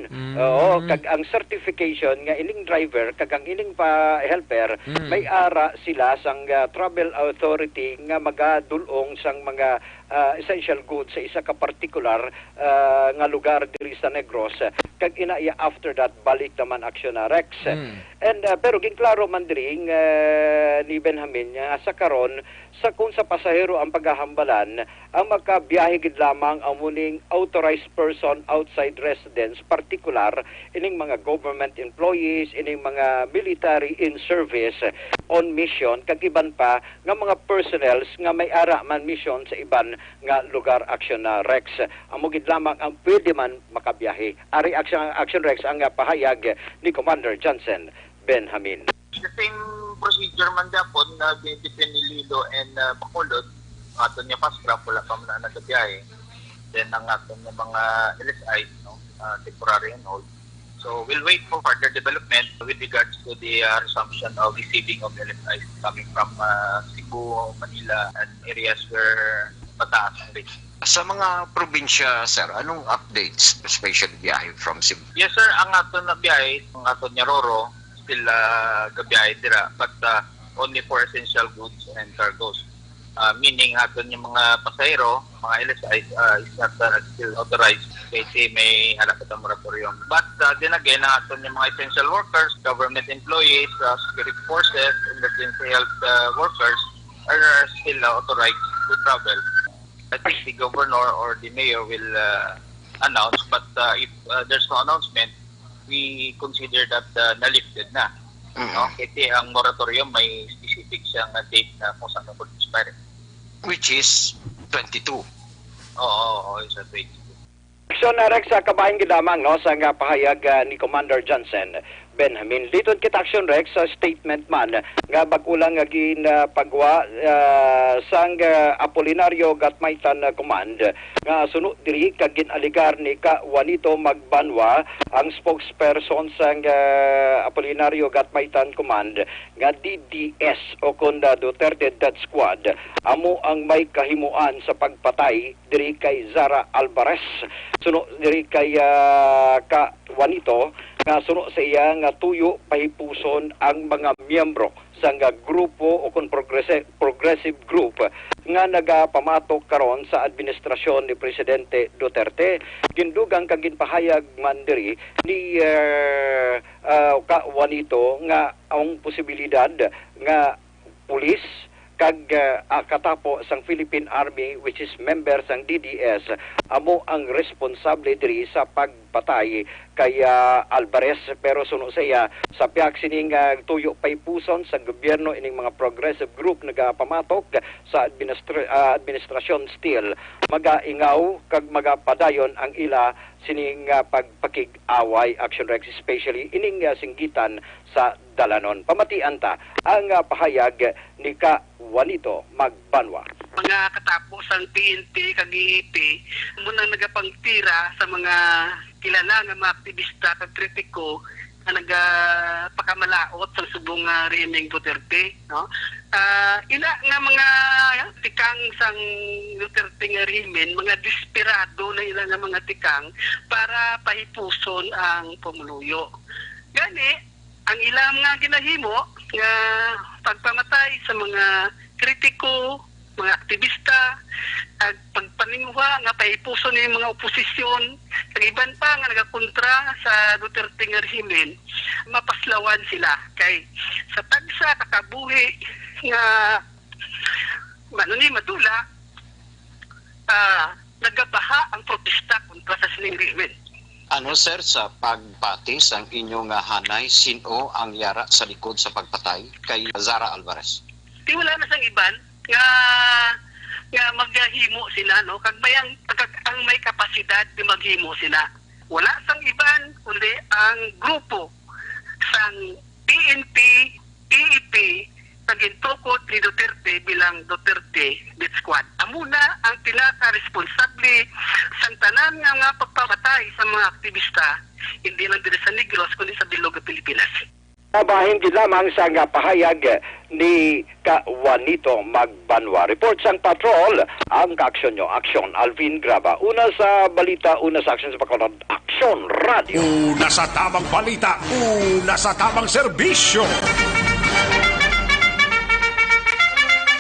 Kag ang certification nga ining driver kag ang ining pa helper may ara sila sang travel authority nga magadulong sang mga essential goods sa isa ka particular nga lugar diri sa Negros kag inaya after that balik naman aksyon na Rex. And pero ginklaro man diri ni Benjamin nga sa karon sa kung sa pasahero ang paghahambalan ang magkabiyahe gid lamang ang muning authorized person outside residence, particular ining mga government employees, ining mga military in service on mission kag iban pa nga mga personnels nga may ara man mission sa iban nga lugar action na Rex. Amo gid lamang ang pwede man makabiyahe. Ari action Rex ang pahayag ni Commander Johnson Benjamin. The same procedure man dapon na between Iloilo and Bacolod, aton niya fast track wala pa man nagabiyahe. Then ang aton niya mga LSI, temporary and hold. So we'll wait for further development with regards to the resumption of receiving of LSI coming from Cebu, Manila, and areas where mataas ang rate. Sa mga probinsya, sir, anong updates, especially biyahe from Cebu? Yes, sir. Ang aton na biyahe, ang aton niya Roro, still gabiyahe dira, but only for essential goods and cargoes. Meaning aton yung mga pasahero, mga LSI is not still authorized kasi may halakat ang moratorium. But then again, aton yung mga essential workers, government employees, security forces, emergency health workers are still authorized to travel. I think the governor or the mayor will announce, but if there's no announcement, we consider that na-lifted na. No? Kasi ang moratorium may specific siyang date na kung saan mag expire. Which is 22. Oo, it's a 22. So na Rex sa kabahin gidamang no sa nga pahayag ni Commander Johnson Benjamin. Liton kita action Rex sa statement man nga bagulang nga ginpagwa sang Apolinario Gatmaitan Command nga suno diri kag ginaligar ni Ka Juanito Magbanwa ang spokesperson sang Apolinario Gatmaitan Command nga DDS o kunda Duterte Death Squad amo ang may kahimuan sa pagpatay diri kay Zara Alvarez. Suno diri kay Ka Juanito nga suno sa iya nga tuyo pahipuson ang mga miyembro sa nga grupo o kung progressive group nga nagapamatok karon sa administrasyon ni Presidente Duterte. Gindugang kag ginpahayag man diri ni Ka Juanito nga ang posibilidad nga pulis kag katapo sang Philippine Army which is member sang DDS amo ang responsable diri sa pagpatay kay Alvarez, pero suno siya sa piyak sining tuyo pay puson sa gobyerno ining mga progressive group nagapamatok sa administrasyon still magaingaw kag magapadayon ang ila sining pagpakig-away Action Rex, especially ining singgitan sa dalanon. Pamatian ta ang pahayag ni Ka Juanito Magbanwa. Mga katapos ang PNP kag IEP muna nagapangtira sa mga kilala nga mga aktivista kag kritiko na nagpakamalaot sa subong rehimeng Duterte, no? Ila nga mga tikang sang Duterte nga rehimen, mga desperado na ila nga mga tikang para pahipuson ang pamuluyo. Gani ang ilang nga ginahimo nga pagpamatay sa mga kritiko, mga aktivista, at pagpaninguha nga paipuso ni mga oposisyon, ang iban pa nga nagakontra sa Duterte nga rehimen, mapaslawan sila. Kay sa tagsa kakabuhi nga madula, nagabaha ang protesta kontra sa sining rehimen. Ano sir, sa pagpatis ang inyong hanay, sino ang yara sa likod sa pagpatay kay Zara Alvarez? Di wala na sang iban nga maghimo sila, no? Kag ang may kapasidad di maghimo sila. Wala sang iban kundi ang grupo sang PNP, IEP nagintukod ni Duterte bilang Duterte Death Squad. Amuna ang pinaka-responsable sang tanan nga pagpamatay sa mga aktivista, hindi lang diri sa Negros kundi sa bilog ng Pilipinas. Tabahin din lamang sa pahayag ni Ka Juanito Magbanwa. Report sang patrol ang kaaksyon nyo. Aksyon, Alvin Graba. Una sa balita, una sa aksyon sa Bacolod. Aksyon Radio. Una sa tamang balita, una sa tamang serbisyo.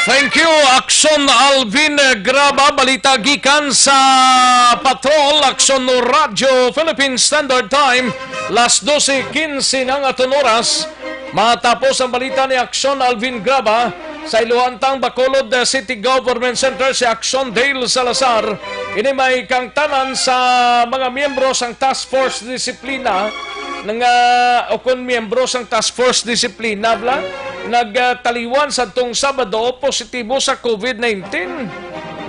Thank you, Aksyon Alvin Graba. Balita gikan sa Patrol, Aksyon no Radio, Philippine Standard Time, las 12:15 ng aton oras. Matapos ang balita ni Aksyon Alvin Graba, sa Iluantang Bacolod City Government Center si Aksyon Dale Salazar. Ini may kangtanan sa mga miyembro sang Task Force Disiplina o kung miyembro sang Task Force Disiplina nagtaliwan sa tong Sabado positibo sa COVID-19.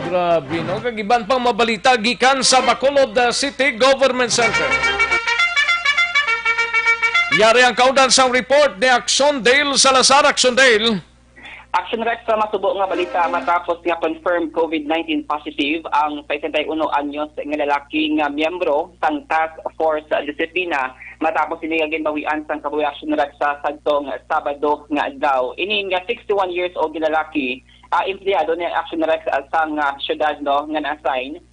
Grabe, no? Kagiban pang mabalita gikan sa Bacolod City Government Center. Yari ang kaudan sa report ni Aksyon Dale Salazar. Aksyon Dale. Action Rex sa masubo nga balita matapos nga confirmed COVID-19 positive ang 61 anyos nga lalaki nga miyembro sang Task Force Disiplina matapos sila ginbawian sang kabuhi Action Rex sa sadtong Sabado nga adlaw. Ini nga 61 years old nga lalaki, empleyado ni Action Rex sang syudad no nga na-assign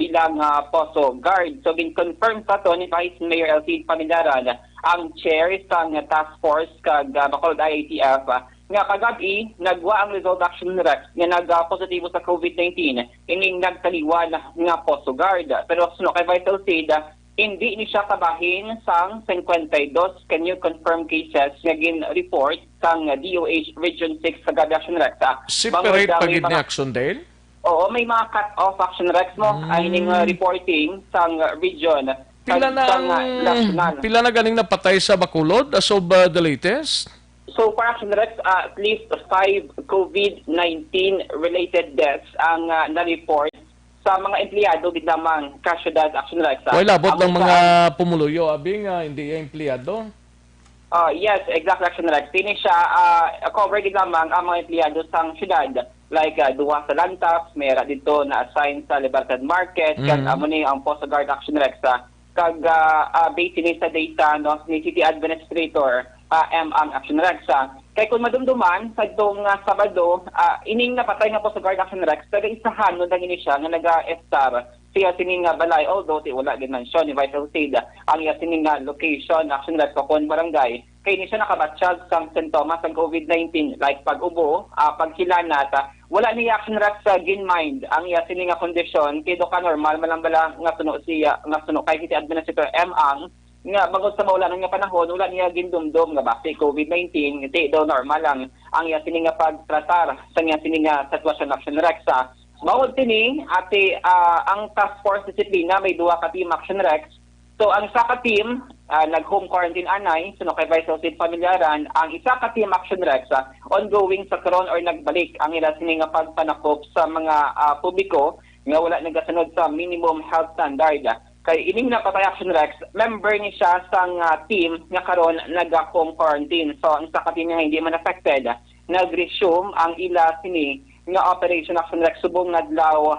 bilang poso guard. So gin-confirm sa to ni Vice Mayor Elfid Pamilaran ang chair sang Task Force kag Bacolod IATF nga kagabi nagwa ang result Action Rex nga nag-positibo sa COVID-19 ining nagtaliwan nga poso guard. Pero suno kay Vital said hindi ni siya kabahin sang 52 can you confirm cases nga gin-report sang DOH Region 6 sa gabi Action Rex. Separate pagid ni Action Dale? Oo, may mga cut-off Action Rex mo ining reporting sang region. Pila na ganing napatay sa Bacolod as of the latest? So for Action Rex, at least 5 COVID-19 related deaths ang na-report sa mga empleyado din lamang kasyudad Action Rex. Wala, labot ng mga pumuluyo, abing hindi empleyado? Yes, exactly Action Rex. Tini siya, cover din lamang ang mga empleyado sa syudad. Like duwa sa Lantaps, mayroon dito na-assign sa Libertad Market, kag amo ni ang Post Guard Action Rex. Kag based ni sa data no, ni City Administrator, ang Action Rex. Kaya kung madumduman, sa itong Sabado, ining napatay nga po sa Guard Action Rex, taga-isahan no lang ini siya nga naga-estar siya sining balay, although wala din man siya ni Vice Said, ang sining location, Action Rex, Kokon Barangay, kaya ni siya nakabatsyag sang sintomas ng COVID-19, like pag-ubo, paghilanat, wala ni Action Rex gin-mind ang sining kondisyon, kaya do ka normal, malambala nga suno siya, nga suno kay City Administrator ang nga bagod sa maulan nga panahon wala niya gindumdum nga base COVID-19 ngiti daw normal lang ang sining nga pagtratar sa sining sitwasyon Action Rex. Mawod tini ate ang Task Force Disiplina may duha ka team Action Rex. So ang isa ka team nag-home quarantine anay suno kay Vice President Pamilaran, ang isa ka team Action Rex ongoing sa karon or nagbalik ang ila sining nga pagpanakop sa mga publiko nga wala nagasunod sa minimum health standard. Kay ining napatay Action Rex, member ni siya sang team nga karon naga-home quarantine. So ang sa team nga hindi man affected, nag-resume ang ila sini nga Operation Action Rex subong adlaw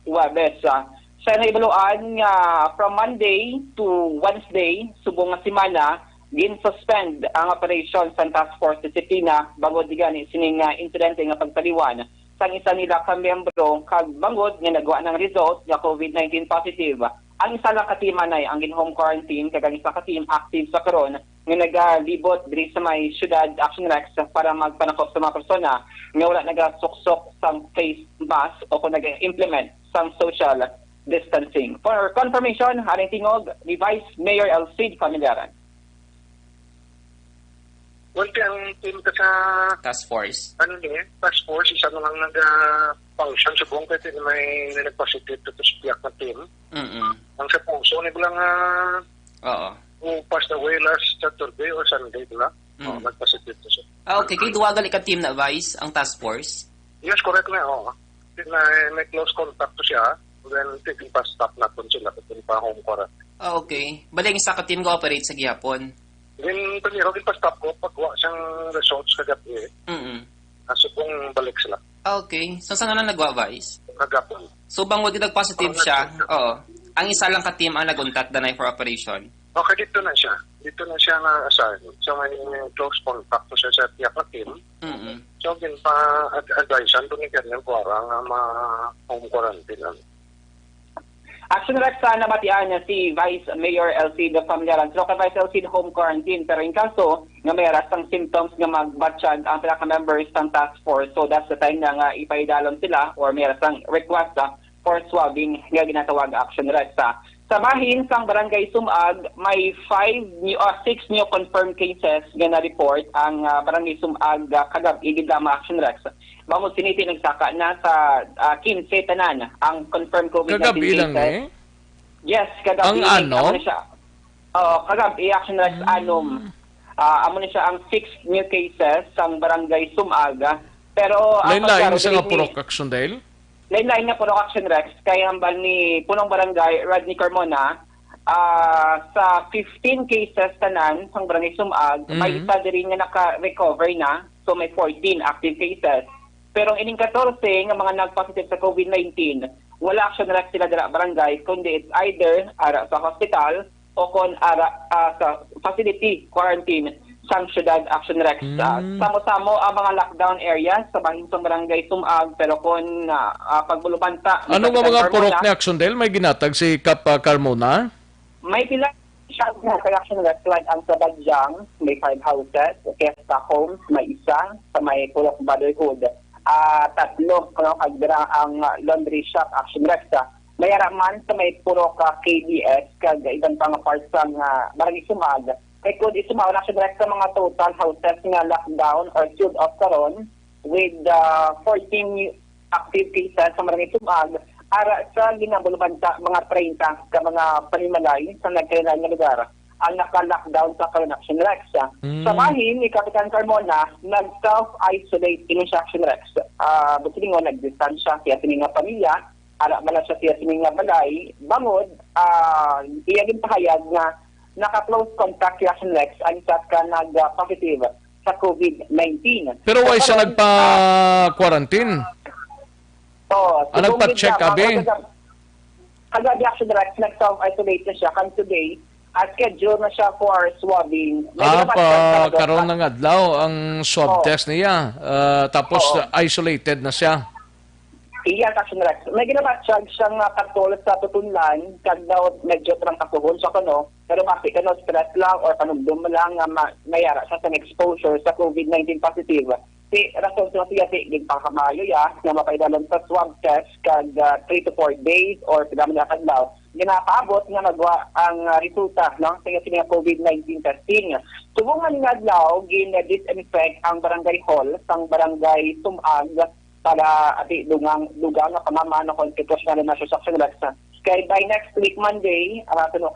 Huwebes. Sa naibaluan nga from Monday to Wednesday subong nga semana gin-suspend ang operation sa Task Force Disciplina bangod digani sining insidente nga pagtaliwan sang isa nila ka miyembro kag bangod nga nagawa ng result nga COVID-19 positive. Ang isa lang ka-team ay ang in-home quarantine kag ang isa ka-team active sa karon nga nagalibot diri sa may syudad Action Rex para magpanakop sa mga persona nga wala nagasuksok sang face mask o kung nag-implement sang social distancing. For confirmation, haring tingog ni Vice Mayor Elcid Familiaran. Kunti ang team ka sa Task Force. Task Force, isa na lang nag-function sa buong kasi may nag-positive to spiyak na team. Ang sa puso, ni bilang who passed away last Saturday or Sunday, diba? Nag-positive to siya. Okay, kay duwagal ka team na Vice, ang Task Force? Yes, correct na, may close contact to siya. Then, taking pa stop na kung sila kung pa home quarantine. Okay. Baling isa ka team ko operate sa gihapon? Then, paniro, pa-stop ko, pagwa siyang results kagabi. Kaso kung balik sila. Okay. So, saan na nagwa, Vice? Kagapon. So, bangod nag-positive siya, ang isa lang ka team ang nag-untat danay for operation? Okay, dito na siya. Dito na siya na-assign. So, may close contact to siya sa tiyak na team. So, pa-advisean doon ni Kernel Cuara nga ma-home quarantine. Action Rex na matian niya si Vice Mayor Elcid Familiaran. So, Vice Elcid home quarantine. Pero in kaso, nga may rasang symptoms nga magbatsyad ang pinaka-members ng task force. So, that's the time na nga ipaidalon sila or may rasang request for swabbing nga ginatawag Action Rex. Sa bahin sang Barangay Sumag, may 6 new confirmed cases nga na-report ang Barangay Sumag kagabi gidama Action Rex. Bangod siniti nagsaka na sa 15 tanan ang confirmed COVID-19 kagabi cases. Lang Yes, kagabi. Ang ano? Kagabi Action Rex anom. Amo na siya ang 6 new cases sang Barangay Sumag. Pero lain-lain sa nga purok Action Dale? Lain-lain na purok Action Rex kay hambal ni punong barangay Rodney Carmona sa 15 cases tanan sang Barangay Sumag, may isa diri nga naka-recover na. So may 14 active cases. Pero ining 14 nga mga nag-positive sa COVID-19, wala Action Rex sila dira barangay, kundi it's either ara sa hospital o kon ara sa facility quarantine sang syudad Action Rex. Samo-samo ang mga lockdown areas sa bahinsong barangay Sumag, pero kon pagbulubanta. Ano nga mga purok ni Action Dale? May ginatag si Kap Carmona? May pila siya sa Action Rex like ang sa Bagyang, may 5 houses, Fiesta Homes, may isa, sa may purok Brotherhood. 3 kagdira ang laundry shop Action Rex. Mayara man sa may purok KBS kag ibang pang parts sang Barangay Sumag. Kay kung isumaw na siya sa mga total houses nga lockdown or sealed off karon with 14 active cases sa Barangay Sumag, ara sa ginabulubanta mga 30 ka mga panimalay sa nagkailan nga lugar ang naka-lockdown sa karon Action Rex. Sa bahin ni Kapitan Carmona, nag-self-isolate in Action Rex. Buti nga nag-distansya siya sining nga pamilya, ara man siya sining nga balay, bangod, iyagin pahayag nga naka-close contact si Action Rex ang isa ka nag-positive sa COVID-19. Pero why siya nagpa-quarantine? Nagpa-check abi? Kagabi Action Rex, nag-self-isolate na siya. Kan today, schedule na siya for swabbing. Karon ng adlaw ang swab test niya. Tapos isolated na siya. Iya, Action Rex. May ginabatsyag siyang katol sa tutunlan kag daw medyo trang kasuhon sa kano. Pero bakit stress lang or panugdom lang nga mayara sa exposure sa COVID-19 positive. Si rason sa siya tigig pakamayo nga mapaidalan sa swab test kag 3 to 4 days or pinamana kadlaw. Ginapaabot nga nagwa ang resulta ng sa COVID-19 testing. Subungan nga adlaw gin-disinfect ang barangay hall sang Barangay Sumag para dugang na pamamaan ng konstitusyonal na sa Action Rex. Kaya by next week Monday,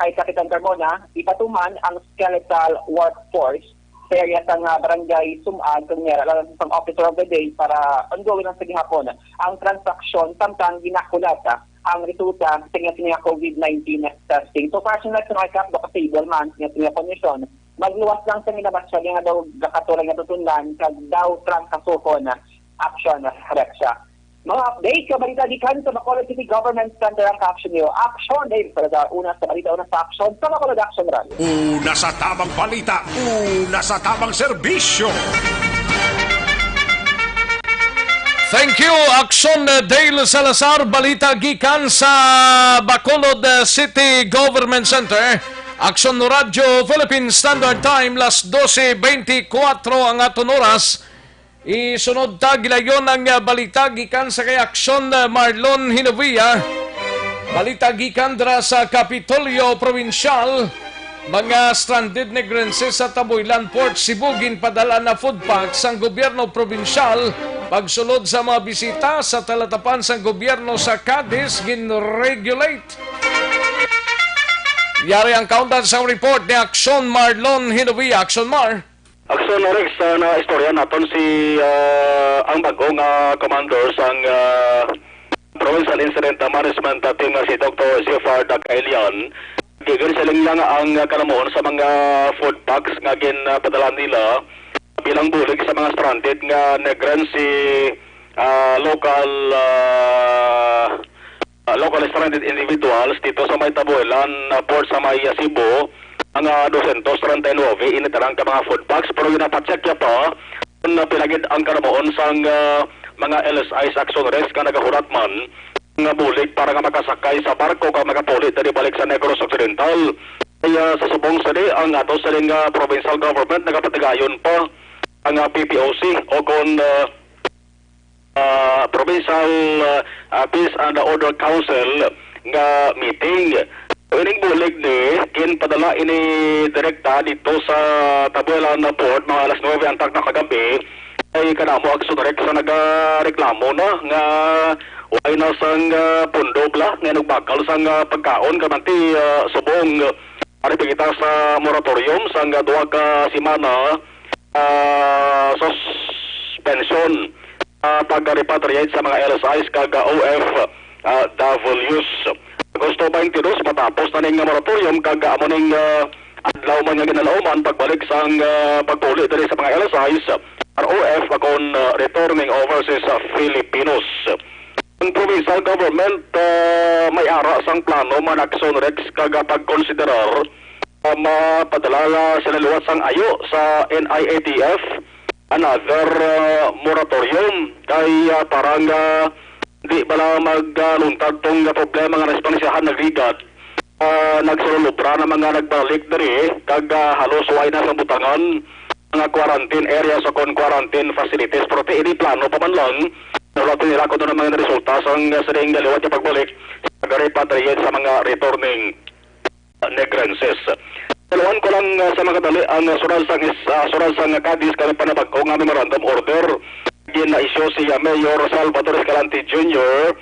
kay Kapitan Carmona, ipatuman ang skeletal workforce sa area ng Barangay Sumag, ng Officer of the Day para ongoing ang sige hapon ang transaksyon samtang ginakulat ang resulta sa nga COVID-19 testing. So, para siya nakikap do stable man nga kondisyon, magluwas lang sa nilabas siya nga daw katulad nga tutundan kag daw trang kasuko na action na siya. Mga update ka balita di kan sa Bacolod City Government Center ang action niyo. Action Dave para sa una sa balita, una sa action sa Bacolod Action Rally. Una sa tamang balita, una sa tamang serbisyo. Thank you, Action Dale Salazar. Balita gikan sa Bacolod City Government Center. Action no Radio Philippine Standard Time, las 12:24 ang aton oras. Isunod ta gilayon ang balita gikan sa kay Action Marlon Hinovia. Balita gikan dra sa Kapitolyo Provincial. Mga stranded migrantes sa Taboylan Port Cebu ginpadala na food packs ang gobyerno provincial. Pagsulod sa mga bisita sa talatapan sa gobyerno sa Cadiz, gin-regulate. Yari ang countdown sa report ni Action Marlon Hinovia. Action Mar. Action Rex, na istorya naton si ang bagong commander sang Provincial Incident Management team si Dr. Zafar Dagailian. Gigan silang lang ang kanamoon sa mga food packs nga ginpadala nila bilang bulig sa mga stranded nga migrants si local stranded individuals dito sa may Taboylan port sa may Cebu. Ang 239 initarang ka mga food packs pero ginapacheck niya pa na pinagid ang kanamoon sang mga LSIs Action Rex ka nagahurat man nga bulig para nga makasakay sa barko ka makapulit na balik sa Negros Occidental. Kaya sa subong sali ang ato sa provincial government nagapatigayon pa ang PPOC o kung Provincial Peace and Order Council nga meeting. Ining bulig ni ginpadala ini direkta dito sa Taboylan na port mga alas 9 ang tag na kagabi ay kanamo Action Rex sa nagareklamo na nga way na sang pundog la nga nagbakal sang pagkaon kamanti subong ari kita sa moratorium sang 2 ka semana suspension pag-repatriate sa mga LSIs kag OFWs. Agosto 22 matapos na ning moratorium kag amo ning adlaw man nga ginalauman pagbalik sang pagpuli diri sa mga LSIs ROF akon returning overseas Filipinos. Ang provincial government may ara sang plano man Action Rex kag pagkonsiderar mapadala sila luwas sang ayo sa NIATF another moratorium kay parang di bala magluntad tong problema nga responsiyahan nagligad nagsulubra na mga nagbalik diri kag halos way na sa butangan mga quarantine areas o quarantine facilities pero ini plano pa man lang naulatin nila kung doon ang mga resulta sa sining galiwat yung pagbalik sa repatriate sa mga returning migrants. Dalawan ko lang sa mga dali ang sural sang Cadiz kami panabagko nga memorandum order gina-issue si Mayor Salvador Escalante Jr.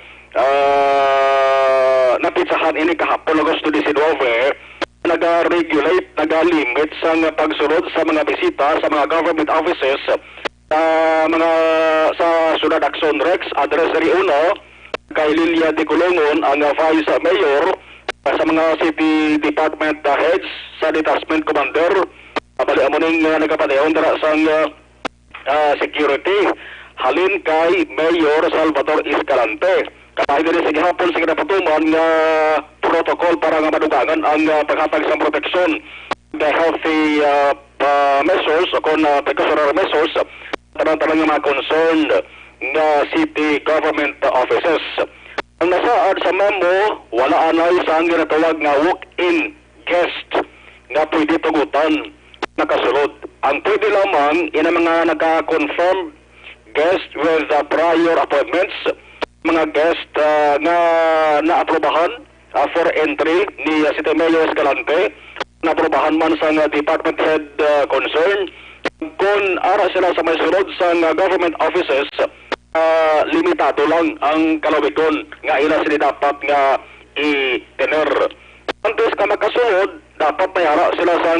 Napitsahan ini kahapon Agosto 19 naga-regulate, naga-limit sa pagsunod sa mga bisita sa mga government offices sa Sunod Action Rex address ri uno kay Lilia de Colongon ang Vice Mayor sa mga city department heads sa detachment commander bali amo ning nagapadayon dara sang security halin kay Mayor Salvador Escalante kahit din sa gihapon sa kinapatuman nga protocol para nga madugangan ang paghatag sa proteksyon the healthy measures o kung precautionary measures tanang mga concerned nga city government offices. Ang nasaad sa memo, wala anay sa ang ginatawag nga walk-in guest nga pwede tugutan nakasulod. Ang pwede lamang ina mga naka-confirm guest with prior appointments, mga guest nga naaprobahan for entry ni City Mayor Escalante, naaprobahan man sa department head concern. Kung ara sila sa may sunod sa government offices, limitado lang ang kalawikon nga ila sila dapat nga i-tener. Antes ka makasunod, dapat mayara sila sa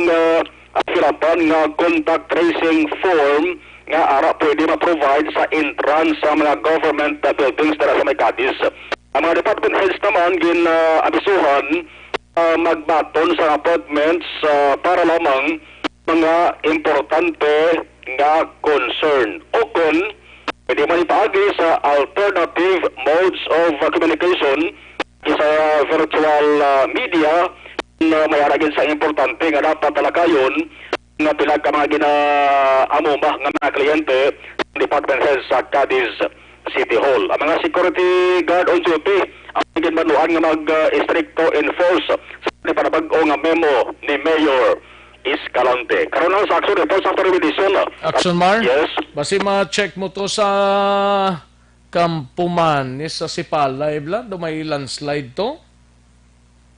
hirapan nga contact tracing form nga ara pwede ma-provide sa entrance sa mga government buildings dara sa may Cadiz. Ang mga department heads naman abisuhan magbaton sa appointments para lamang mga importante nga concern. O kung pwede man ipaagi sa alternative modes of communication sa virtual media na mayaragin sa importante nga dapat talakayon nga pila ka mga ginaamuma nga mga kliyente department heads sa Cadiz City Hall. Ang mga security guard on duty ang ginmanuan nga mag-stricto enforce sa panabag-o nga memo ni Mayor Escalante. Karon ang sa action report sa Television. Action Mar? Yes. Basi ma-check mo to sa Kampuman sa Sipalay bla, do may landslide to.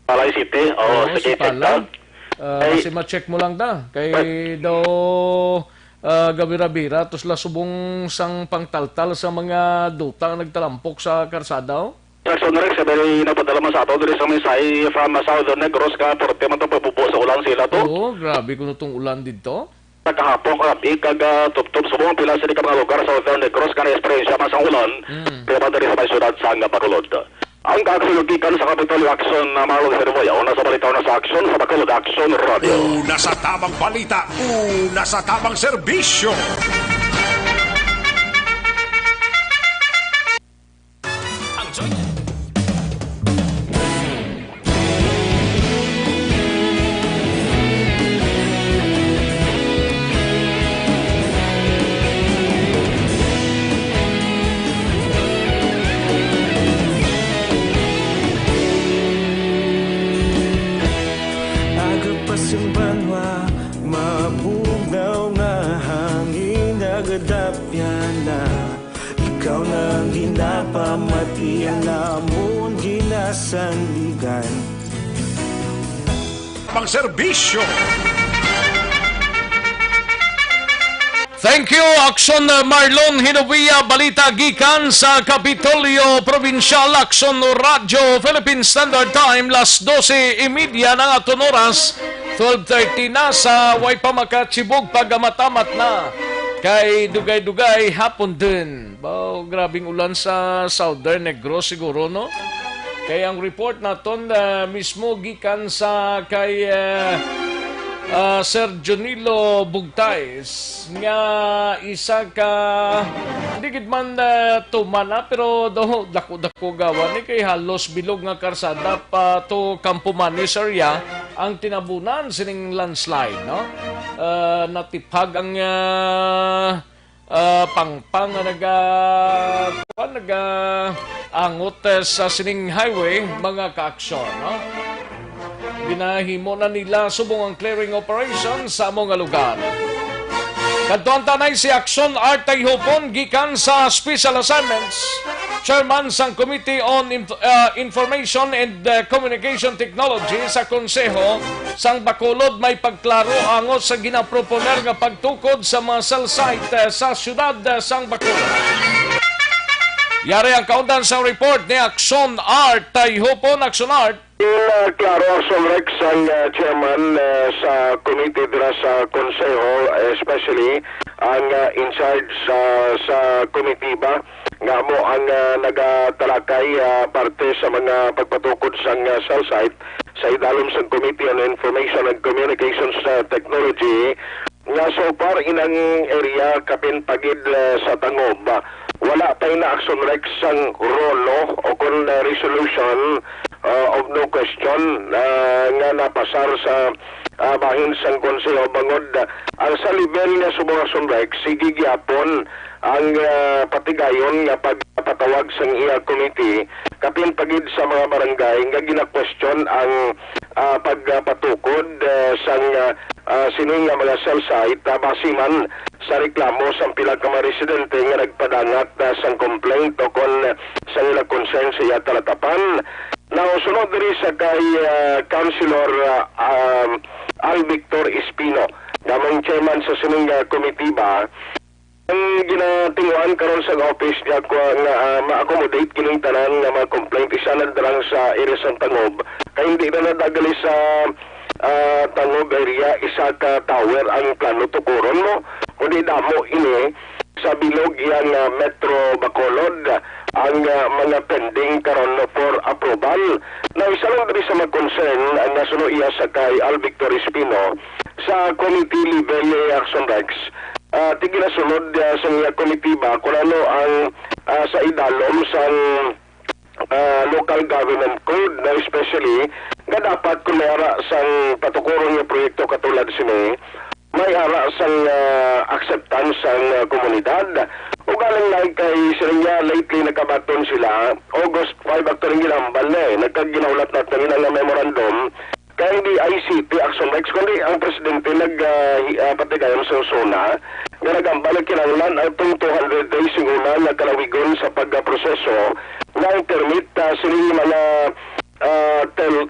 Palay City. Oh, sige, Sipalay. Kasi ma-check mo lang da. Kay daw gabira-bira, tos la subong sang pangtaltal sa mga duta nagtalampok sa karsada. Jackson Rex, sabi napadala man sa ato dito sa mensahe from Southern Negros ka, porte man ito pabubo sa ulan sila to. Oo, grabe kung itong ulan dito. Kahapon ikaga tup-tup subong pila sa di ka mga lugar sa Southern Negros ka na espresya man sa ulan, pero man dari sa may syudad sa Bacolod. Ang kaksulugikan sa Kapitolyo Action na Marlon Herboya, una sa balitaw na sa Action sa Bacolod Action Radio. Una sa tamang balita, una sa tamang serbisyo. Ang Joy Banwa, mabugaw nga hangin nagadapyan na ikaw na ginapamati ang namon ginasandigan. Pang serbisyo. Thank you, Action Marlon Hinovia, balita gikan sa Kapitolyo Provincial, Action Radio, Philippine Standard Time, las 12:30 ng aton oras, 12:30 na sa way pamakachibog paggamatamat na. Kay dugay-dugay hapon din. Bao, grabing ulan sa Southern Negros siguro, no? Kaya ang report naton mismo gikan sa kay Sir Jonilo Bugtays nga isa ka hindi gid man tumana pero dako gawa ni kay halos bilog nga karsada pa to Campomanes area ang tinabunan sining landslide, no? Natipag ang pangpang naga angot sa sining highway mga ka-aksyon, no? Ginahimo na nila subong ang clearing operation sa mga lugar. Kadtuan tanay si Action Art Tayhopon gikan sa Special Assignments, Chairman sang Committee on Information and Communication Technology sa Konseho sang Bacolod may pagklaro angot sa ginaproponer nga pagtukod sa mga cell site sa siyudad sang Bacolod. Yari ang kaundan sa report ni Action Art Tayhopon. Action Art. Klaro Action Rex ang chairman sa committee dira sa Konseho, especially ang in charge sa committee ba nga mo ang nagatalakay parte sa mga pagpatukod sa cell site sa idalom sa Committee on Information and Communications Technology nga so far inang area kapin pagid sa Tangob. Wala pa na Action Rex ang rolo o kung resolution of no question nga napasar sa bahin sang Konseho bangod ang sa level nga subong Action Rex sige gyapon ang patigayon nga pagpatawag sang iya committee kapin pagid sa mga barangay nga gina-question ang pagpatukod sang sining nga mga cell site basiman sa reklamo sa pila ka mga residente nga nagpadangat sang complaint o kon sa ila concern sa iya talatapan. Now, sunod diri sa kay Councilor Al Victor Espino, namang chairman sa sining committee ba, ang ginatinguan karon sa office niya ko nga ma-accommodate kining tanan nga mga complaint isa na darang sa area sa Tangob. Kaya hindi na nadagali sa Tangob area isa ka tower ang plano tukuron mo. Kundi damo ini sa bilog iyang Metro Bacolod ang mga pending karon for approval. Na isa lang diri sa mag-concern ang nasuno iya sa kay Al Victor Espino sa committee level action Rex. Tigil sunod sa iya committee ba kung ano ang sa idalom sa local government code na especially nga dapat kung may ara sang patukuron nga proyekto katulad sini may ara sang acceptance sang komunidad. O galing lang kay sila lately nakabaton sila August 5 akto rin ginambal na nagkaginaulat natin ilang memorandum kaya hindi ICT Action Rex kundi ang presidente nagpatigayon sa zona nga nagambal kinanglan ang 200 days siguna na kalawigon sa pagproseso ng permit sila mga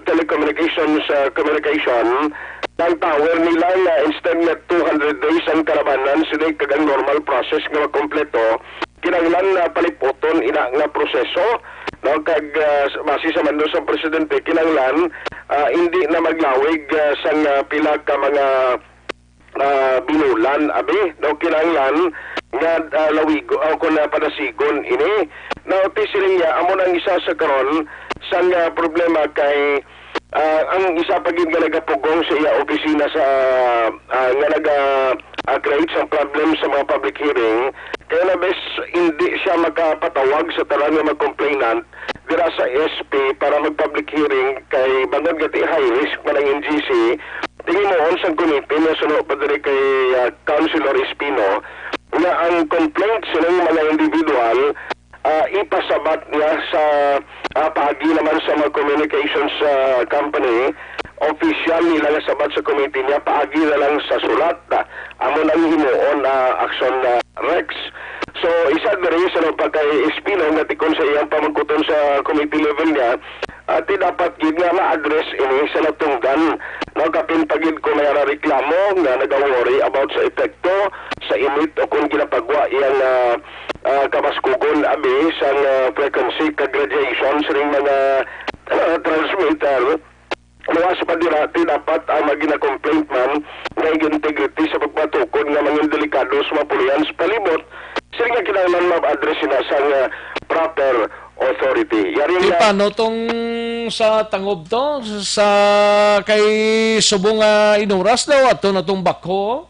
telecommunications communication ng tower nila na instead na 200 days ang karabanan sila kagang normal process nga kompleto kinanglan na palipoton ina nga proseso no kag base sa mando sa presidente kinanglan hindi na maglawig sang pila ka mga binulan abi no kinanglan nga lawigo kun padasigon ini no tisiling amo nang isa sa karon sang problema kay ang isa pa gid nga nagapugong sa iya opisina sa nga naga-create sa problem sa mga public hearing kaya na bes hindi siya makapatawag sa tanan nga mag-complainant dira sa SP para mag-public hearing kay bangod gati high risk man ang NGC tingin mo on sa committee na sunod pa diri kay Councilor Espino na ang complaint sa mga individual ipasabat niya sa paagi naman sa mga communications company official nila nga sabat sa committee niya paagi na lang sa sulat amo nang himuon action Rex. So isa diri sa pagkay Espino nga tikon sa iyang pamangkuton sa committee level niya ti dapat gid nga ma-address ini sa natunggan no kapin pagid ko may reklamo nga nag-worry about sa epekto sa init o kung ginapagwa iyang kamaskugon abi sa frequency ka-graduation sa ring mga transmitter luwas pa dirati dapat ang magina-complaint man nga integrity sa pagpatukod nga mga delikado sa mapulian sa palibot sila nga kinahanglan ma-address na sa proper authority. Paano tong sa tangob to? Sa kay subong inuras daw ato na tong bako?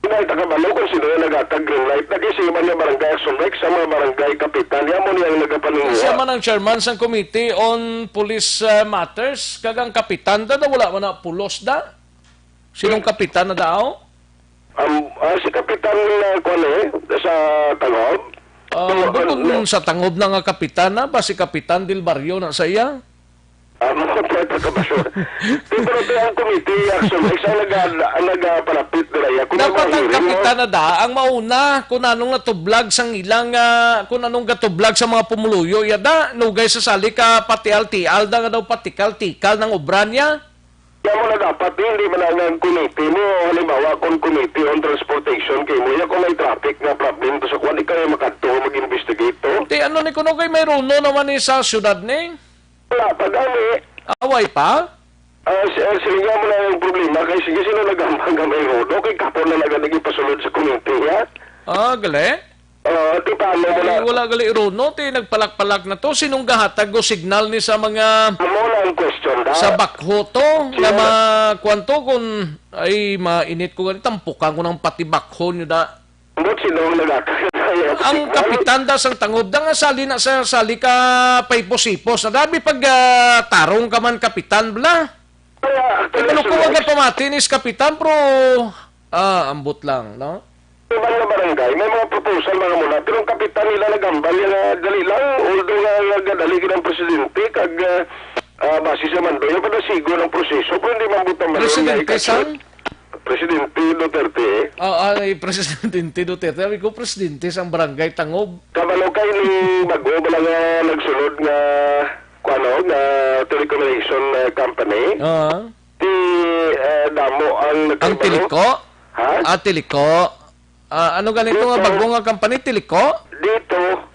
Pinay takabalo kung sino yung nagatag green light. Nag-isiman niya barangay Action Rex sa mga barangay kapitan. Yan mo niyang nagapaninguha. Siya man ang chairman sa Committee on Police Matters. Kagang kapitan da wala man na pulos da? Sinong kapitan na daw? Si kapitan sa tangob. Bukod sa tangob na nga kapitan na ba si Kapitan Del Barrio na sa iya? Kompleto ka ba siya? Pero ito ang committee action, isang nagapalapit na raya. Dapat ang kapitan na da, ang mauna, kung anong natublag sang ilang, kung anong gatublag sa mga pumuluyo, yada, nugay sa sali ka patial-tial, da nga daw patikal-tikal ng obran niya. Kaya mo na dapat, hindi man ang committee mo, halimbawa kung committee on transportation, kayo mo kung may traffic na problem, to sa kwan, ikaw yung makadto, mag-investigate to. Di ano ni kuno kay mayroon no naman ni sa syudad ni? Wala pa dami. Away pa? Sige mo na yung problema, kay sige sino nag-gamay rodo, kay kapon na naging pasulod sa committee, ha? Gali? Ti paano mo na? Wala gali rono, ti nagpalak-palak na to. Sinong gahatag o signal ni sa mga... Amo na ang question da? Sa bakho to, na makwanto kung ay mainit ko ganit, tampukan ko ng pati bakho nyo da. Sino naghatag? Ang kapitan da sang tangob da nga sali na sa sali ka paipos-ipos. Nadabi pag tarong ka man kapitan bla. Pero kung wag pamati ni kapitan pero ambot lang, no? Iba na barangay, may mga proposal mga muna, pero ang kapitan nila nagambal yung dali lang, although nagdali ng presidente, kag base sa mando, yung padasigo ng proseso, kung hindi mabutang man. Presidente sang? Presidente Duterte. Ay, Presidente Duterte. Sabi ko, Presidente sang barangay Tangob. Kabalo kayo ni Bago, wala nga nagsunod nga na telecommunication company. Di damo ang ang Tiliko? Ha? Tiliko. Ano ganito nga bagong nga company? Tiliko? Dito.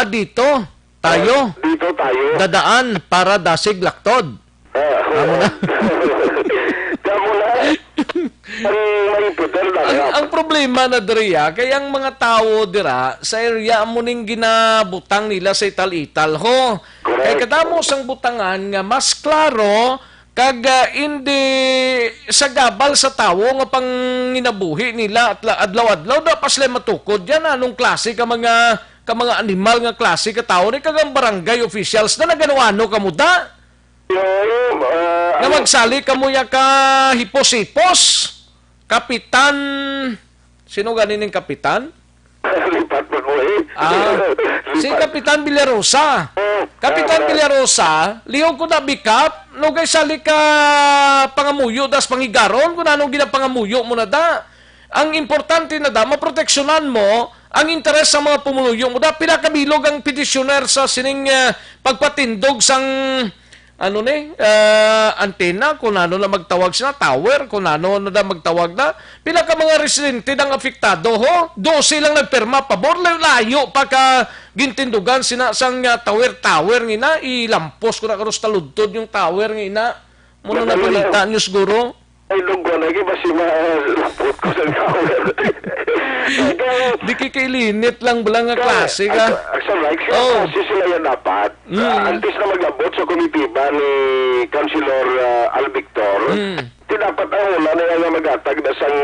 Dito. Tayo. Dito tayo. Dadaan para dasig laktod. Amo na. Ang problema na diriya, kaya ang mga tao dira sa area mo ning ginabutang nila sa ital-ital ho. Kaya kadamo sang butangan nga mas klaro kag hindi sa gabal sa tawo nga pang ginabuhi nila at adlaw-adlaw da pasle matukod yan anong klase ka mga animal nga klase ka tao ni kagang barangay officials na naganuano kamuda. Nga magsali ka mo ya ka hipos-hipos. Kapitan, sino ganin yung kapitan? Si Kapitan Villarosa. Kapitan Villarosa, lihog ko na bikap, nugay sali ka pangamuyo, das pangigaron, kung anong ginapangamuyo mo na da. Ang importante na da, maproteksyonan mo ang interes sa mga pumuluyo mo da. Pinakabilog ang petitioner sa sining pagpatindog sang antena, kung ano na magtawag sila, tower, kung ano na magtawag na. Pila ka mga residente ng apektado ho, 12 lang nagperma pabor, layo pa ka gintindugan sina sang tower ngina, ilampos ko na karos taludtod yung tower ngina. Muna na balita nyo siguro. Ay, lunggo na kasi malapot ko sa tower. Di kikailinit lang bala nga klase ka. Sa right, kasi sila yan dapat. Antes na mag-abot sa komitiba ni Councilor Al Victor, di dapat ang una na yung mag-atag na sang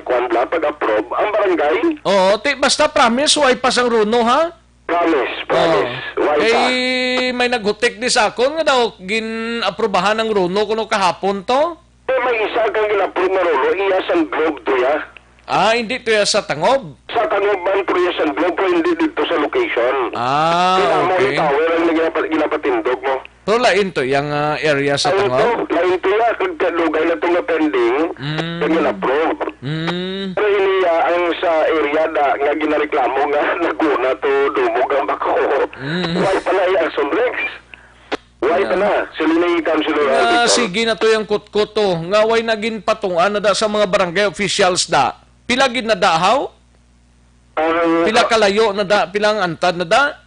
kwanla pag-approve ang barangay. Oo, basta promise, way pa sang runo ha? Promise. Eh, may naghutik di sa akon nga daw, gin-aprobahan ng runo kuno kahapon to? May isa kang gin-approve na runo, iya sang globe to ya. Hindi to ya sa Tangob? Sa Tangob man po ya sang globe, pero hindi dito sa location. Okay. Kaya mo tower ang ginapatindog mo. Pero lain to, yung area sa Tangob? Lain to ya, kag lugay na itong na-pending, kag gin-approve. Pero hindi ang sa area nga ginareklamo nga, naguna to dumog ang bako. Why pala yung Sonrex? Why pala? Sila na yung Councilor Al Victor. Sige na to yung kutkuto. Nga way naging patungan na da sa mga barangay officials da. Pila gid na dahaw? Pila kalayo na da? Pilang antad na da?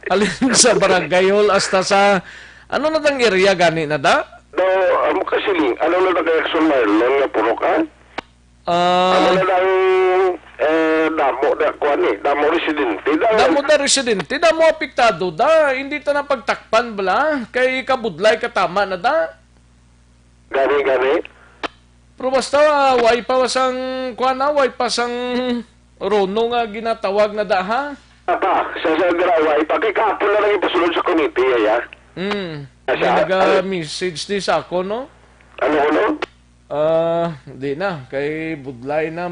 Alin sa barangay hall hasta sa ano na tang area gani na da? Amo kasi ano na nag-action Marlon nga puro ka? Ano na lang damo residente. Damo residente, damo apektado da. Hindi ta na pagtakpan bala. Kay kabudlay katama na da. Gani. Pero basta, way pa wasang way pa sang rono nga ginatawag na da, ha? Sa way pa. Kay kapon na lang ipasulod sa committee, ya. May nag-message di sa ako, no? Ano? Di na. Kay budlay na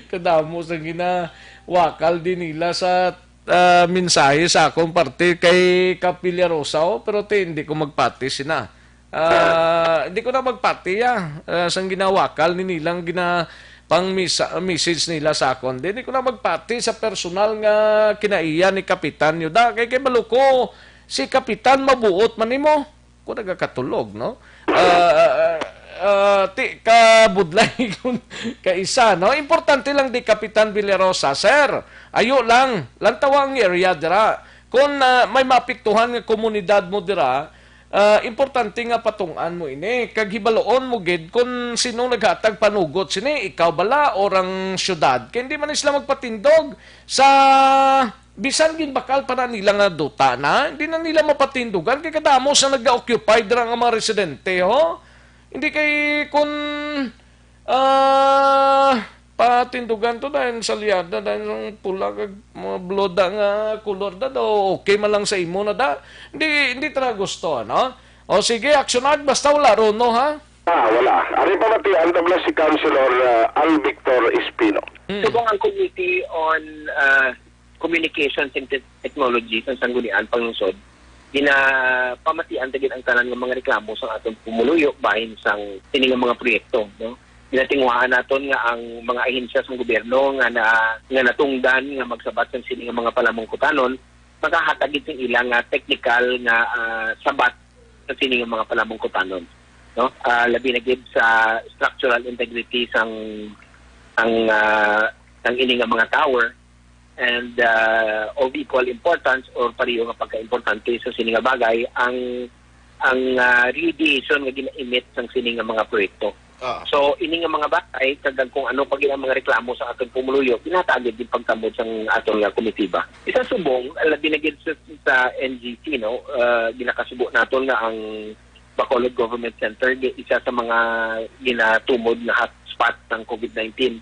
kadamo sa ginawakal din nila sa mensahe sa akong parte kay Kapillarosa, pero hindi ko magpati sina. Hindi ko na magpati sang ginawakal ni nilang pang message nila sa akon. Hindi ko na magpati sa personal nga kinaiya ni Kapitan yun. Kay maluko, si Kapitan mabuot man nimo. Kung nagkatulog, no? Kabudlay ka isa, no? Importante lang di Kapitan Villarosa, sir. Ayo lang tawang area dira. Kung may mapiktuhan nga komunidad mo dira, importante nga patungan mo ini. Kag hibaloon mo gid kung sino naghatag panugot sini, ikaw bala orang syudad. Kaya hindi man sila magpatindog sa bisan gin bakal para nila nga duta na, hindi na nila mapatindugan kay kadamo sa nag-occupy dira nga mga residente ho. Hindi kay kung patindugan to dahil salyada dahil ng pula kag mga bloda nga kulor da do okay man lang sa imo na da. Hindi talaga gusto, no? O sige, aksyonan basta wala rono ha. Wala. Ari pa matian tabla si Councilor Al Victor Espino. Subong ang Committee on Communications and Technology sa Sanggunian Panglungsod pamatian tagin ang tanan ng mga reklamo sa atong pumuluyo bahin sang tining mga proyekto, no? Ginatingwahan naton nga ang mga ahensya sa gobyerno nga natungdan nga magsabat sa sining mga palamungkutanon makahatag itong ilang technical nga sabat sa sining mga palamungkutanon, no? Labi na gid sa structural integrity sang ining mga tower and of equal importance or pareho nga pagka-importante sa sining bagay ang radiation nga gina-emit sang sining nga mga proyekto. So ini nga mga batay kag kung ano pag ang mga reklamo sa aton pumuluyo pinatagid din pagtambod sang aton nga komitiba. Isa subong labi na gid sa NGC no ginakasubo naton nga ang Bacolod Government Center isa sa mga ginatumod na hotspot ng COVID-19.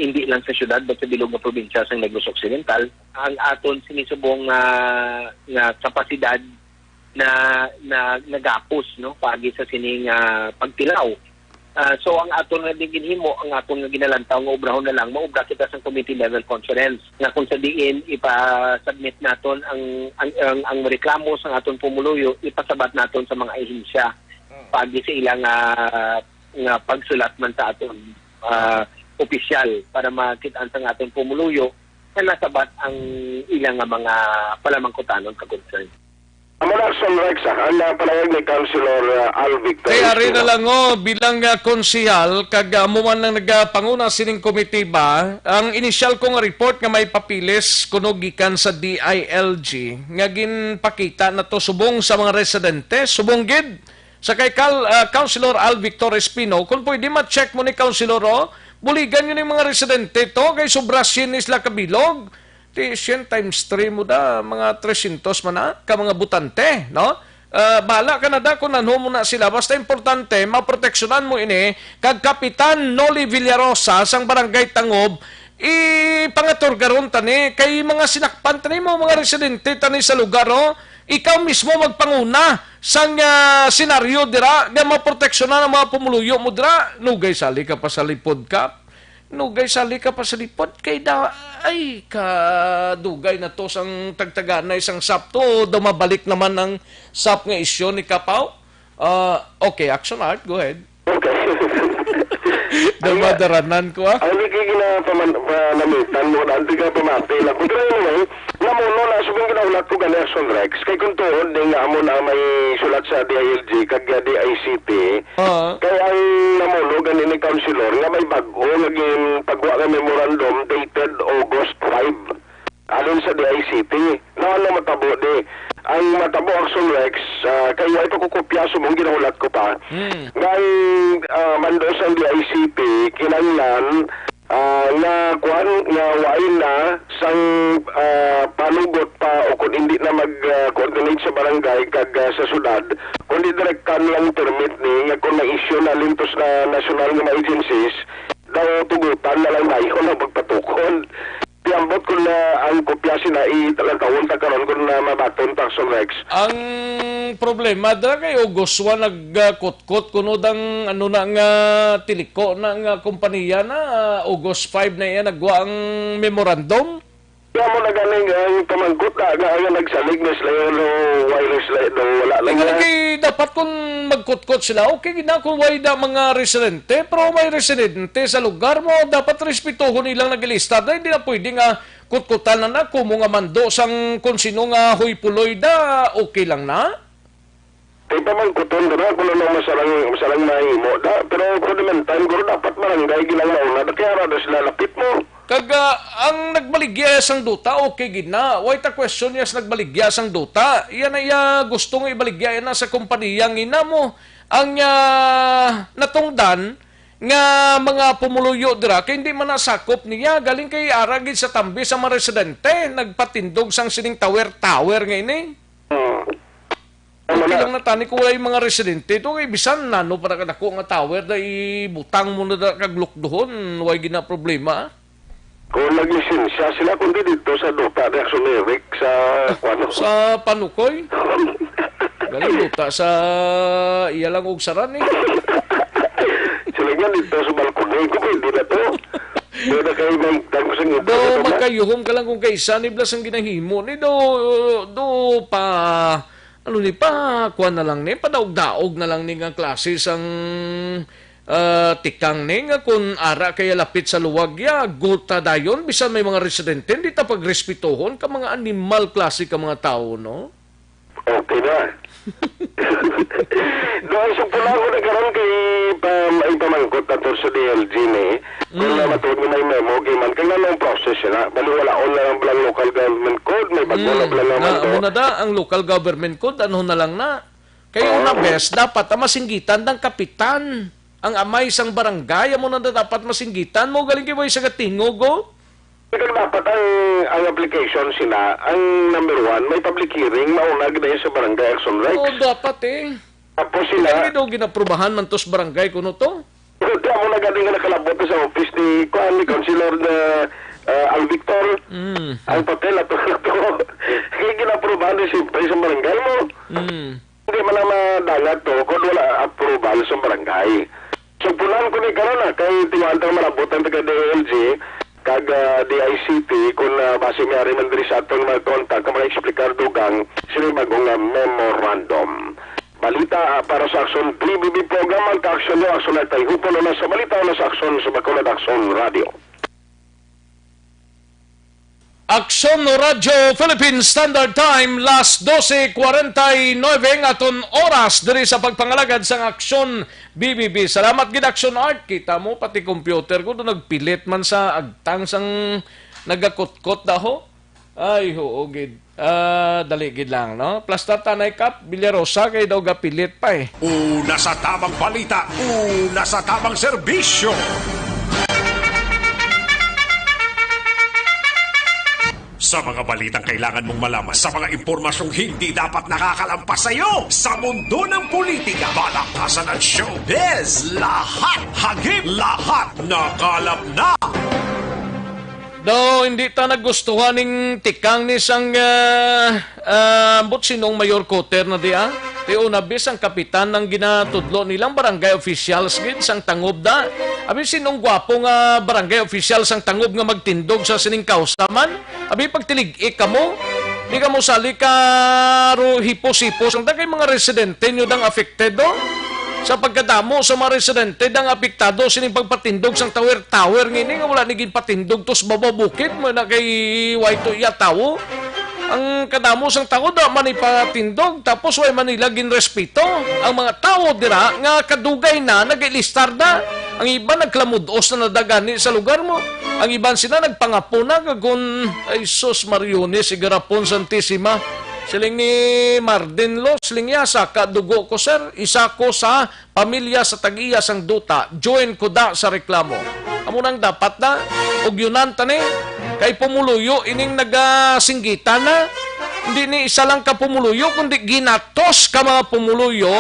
Hindi lang sa syudad but sa bilog nga probinsya sa Negros Occidental ang aton sinisubong nga kapasidad na nagapos no pagi sa sining pagtilaw. So ang aton nga ginhimo ang aton nga ginalantaw nga obrahon na lang maobra kita sa committee level conference nga kung sa diin ipa-submit naton ang reklamo sa aton pumuluyo ipasabat naton sa mga ahensya pagi sa ilang nga pagsulat man sa aton opisyal para makita sa aton pumuluyo na nasabat ang ilang nga mga palamangkutanon ka-concern. Action Rex, ang palawag ni Councilor Al Victor. Kaya rin na lang bilang konsihal, kag muman nang nagpanguna sining komitiba, ang inisyal kong report nga may papilis kuno gikan sa DILG, nga ginpakita na to subong sa mga residente, subong gid. Sa kay Councilor Al Victor Espino, kung pwede ma-check mo ni Councilor buligan yun yung mga residente to, kay sobrasyon isla kabilog. 100 times 3 mo da, mga 300 man na, ka mga butante, no? Bahala ka na da kung nanho mo na sila. Basta importante, maproteksyonan mo ini, kag Kapitan Noli Villarosa, sang Barangay Tangob, ipangaturgaron tani, kay mga sinakpan tani mo, mga residente tani sa lugar, ikaw mismo magpanguna sang senaryo dira, nga maproteksyonan ang mga pumuluyo mo dira, nugay sali ka pa sa lipod ka, nugay sali ka pa sa lipod kay ay kadugay na to sang tagtaga na isang SAP to dumabalik naman ang SAP nga isyo ni Kapaw. Okay, Action Art, go ahead. Okay. Damadaranan ko Ang hindi panamitan mo na hindi ka pamapila. Kung kaya naman, namuno na subong ginaulat ko gani Action Rex. Kay kung tuod, di nga mo na may sulat sa DILG, kag DICT. Kaya ang namuno gani ni Councilor, nga may bago, naging pagwa ng memorandum dated August 5. Alin sa DICT. Na ano matabo di. Ang matabo Action Rex, kaya ito kukupya, subong ginaulat ko pa. Ngay mando sa DICT, kinanglan, nga kuan nga wain na sang panugot pa o kung hindi na mag-coordinate sa barangay kag sa syudad kundi direktan lang permit ni nga kung ma-issue na lintos na national nga agencies daw tugutan na lang tayo na magpatukon. Tiambot ko na ang kopya sina italagawon ta karon kun na mabaton ta Action Rex. Ang problema dra kay August 1 nagkutkot kuno dang ano na nga tiliko na nga kompanya na August 5 na yan nagwa ang memorandum. Kaya mo na ganing ang pamangkot na nagsalig na sila yung wireless do wala lang. Kaya dapat kung magkutkot sila, okay na kung way da mga residente, pero may residente sa lugar mo, dapat respetuhon nilang nagilista. Hindi na pwede nga kutkutan na kung mga mando sang kung sino nga huy-puloy da, okay lang na? Kaya pamangkuton na kung ano masalang mahimo da, pero kung naman time ko dapat marangay ginalaw na, kaya rada sila lapit mo. Kaga ang nagbaligya sang duta, okay gina. Why ta question yes nagbaligya sang duta? Iyan ay gusto nga ibaligya na sa kompaniyang ina mo. Ang natungdan nga mga pumuluyo dira kay hindi man nasakop niya galing kay aragid sa tambi sa mga residente nagpatindog sang sining tower nga ini. Okay lang natani ko ay mga residente ito kay bisan nano para kadako nga tower da ibutang mo na kaglukdohon way gina problema. Kung nag-lisensya sila kundi dito sa duta de Action Eric sa kwano. Sa Panukoy. Galing duta sa iya lang og saran Sila nga dito sa balkonoy ko hindi na to. Doon kayo magtang sa ngito. Do magkayuhom ka lang kung kaysa ni Blas ang ginahimo ni do pa ano ni pa kuan na lang ni padaog-daog na lang ni nga klase sang tikang ni nga kung ara kaya lapit sa luwag ya gulta dayon bisan may mga residente hindi ta pagrespetohon ka mga animal klase ka mga tao no. Okay na. Doon sa pula ko nagkaroon kay pamangkot na sa DLG ni kung na matuod mo na yung memo man kaya nga ang process na baliwalaon na lang palang local government code may bago na palang naman to. Ano na da ang local government code ano na lang na Kaya una bes, dapat masinggitan ng kapitan. Ang amay isang barangay, amo na dapat masinggitan mo. Galing kayo sa katingog, oh. Ito dapat ang application sila, ang number 1, may public hearing, maunag na sa barangay Action Rex. Oo, dapat eh. Tapos sila... Hindi daw ginaprubahan man tos barangay kuno to? Ito mo na galing nga nakalabot sa office ni Councilor na Al Victor. Ang papel at ito. Kaya ginaprubahan din siyempre sa barangay mo. Hindi man na madagat to kung wala approval sa barangay. So punan ko ni karon na kay tiwantang malabutan taga DLG kag DICT kung base nga rin man diri sa atong mga kontak ka explicar dugang sila bagong memorandum. Balita para sa Action BBB program ang ka-action nyo action at tayo hupon na sa balita na sa Action sa Bacolod Action Radio. Action Radio Philippine Standard Time last 12:49 aton oras diri sa pagpangalagad sang Action BBB. Salamat gid Action Art, kita mo pati computer ko do nagpilit man sa agtang sang nagakutkot daho. Ay ho gid. Dali gid lang no. Plus Tanay Cup Villarosa kay daw gapilit pa eh. Una sa tamang balita, una sa tamang serbisyo. Sa mga balitang kailangan mong malaman, sa mga impormasyong hindi dapat nakakalampas sa iyo, sa mundo ng politika, balakasan at showbiz, lahat hagip, lahat nakalap na. Do hindi ta nagustuhan ning tikang ni sang sinong Mayor Cotter na diya. Ti una bis ang kapitan ng ginatudlo nilang barangay officials gid sang tangob da. Abi sinong gwapo nga barangay official sang tangob nga magtindog sa sining kausaman. Abi pagtilig kamo, di ka mo sali ka ro hipos-hipos. Ang dagay mga residente nyo dang affected do. Sa pagkadamo sa mga residente dang apektado sining pagpatindog sang tower ngini nga wala nigin patindog tos bababukid mo na kay Waito iya tawo. Ang kadamo sang tao da man ipatindog tapos way Manila gin respeto. Ang mga tao dira nga kadugay na nagilistar na. Ang iba nagklamudos na nadagani sa lugar mo. Ang iban sila nagpangapo na kagun ay sus Mariones Igarapon Santissima. Siling ni Marden Lo, siling yasa ka dugo ko sir, isa ko sa pamilya sa tag-iya sang duta, join ko da sa reklamo. Amo nang dapat na, og yunan tani, kay pumuluyo ining nagasinggitan na, hindi ni isa lang ka pumuluyo, kundi ginatos ka mga pumuluyo,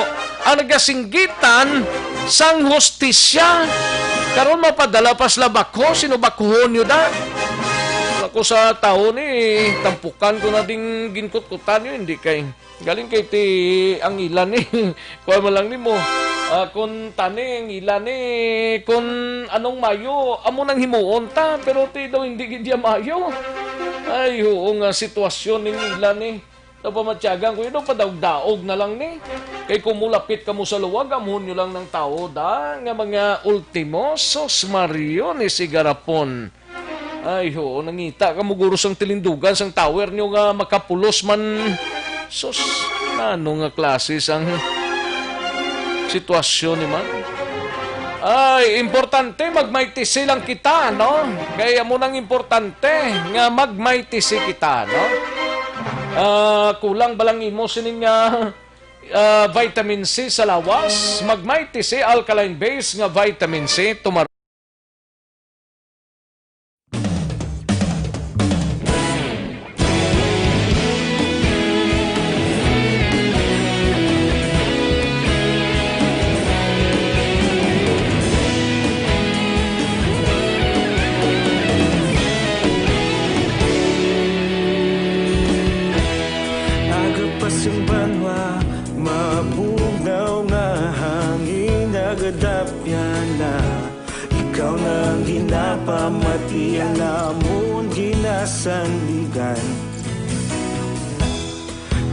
ang nagasinggitan sang hostisya. Karon mapadala pas labako, sino bakuhon nyo da? Ako sa tao ni tampukan ko na ding ginkut-kutan yun, hindi kay galing kay ti ang ilan ni kuha mo lang nimo kun tani ang ilan ni kun anong mayo amo nang himuon ta pero ti daw hindi gid mayo. Ay oo nga sitwasyon ning ilan ni daw pamatyagan ko yun daw padaog-daog na lang ni kay kumulapit ka mo sa luwag amon nyo lang ng tao da nga mga ultimosos Mario ni Sigarapon. Ay ho, nangita ka muguro sang tilindugan sang tower nyo nga makapulos man. Sus, ano nga klase sang sitwasyon ni man? Ay, importante magmaitisi lang kita, no? Kaya mo nang importante nga magmaitisi kita, no? Kulang balang imo sining vitamin C sa lawas. Magmaitisi alkaline base nga vitamin C tumar pamatian namon ginasandigan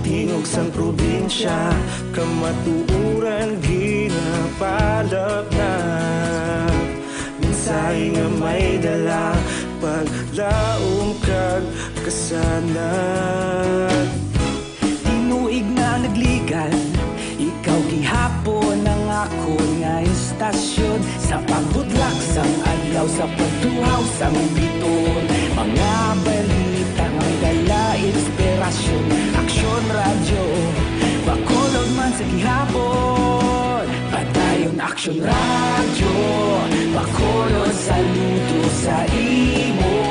tingog sang probinsya kamatuuran ginapalap na minsay nga may dala paglaom kag kasanad tinuig na nagligan ikaw gihapon ang ako nga istasyon sa pagbudlak sang adlaw sa pagtuhaw sang biton mga balita nga dala inspirasyon Action Radio Bacolod man sa gihapon. Padayon aksyon radyo, bakolon saludo sa imo.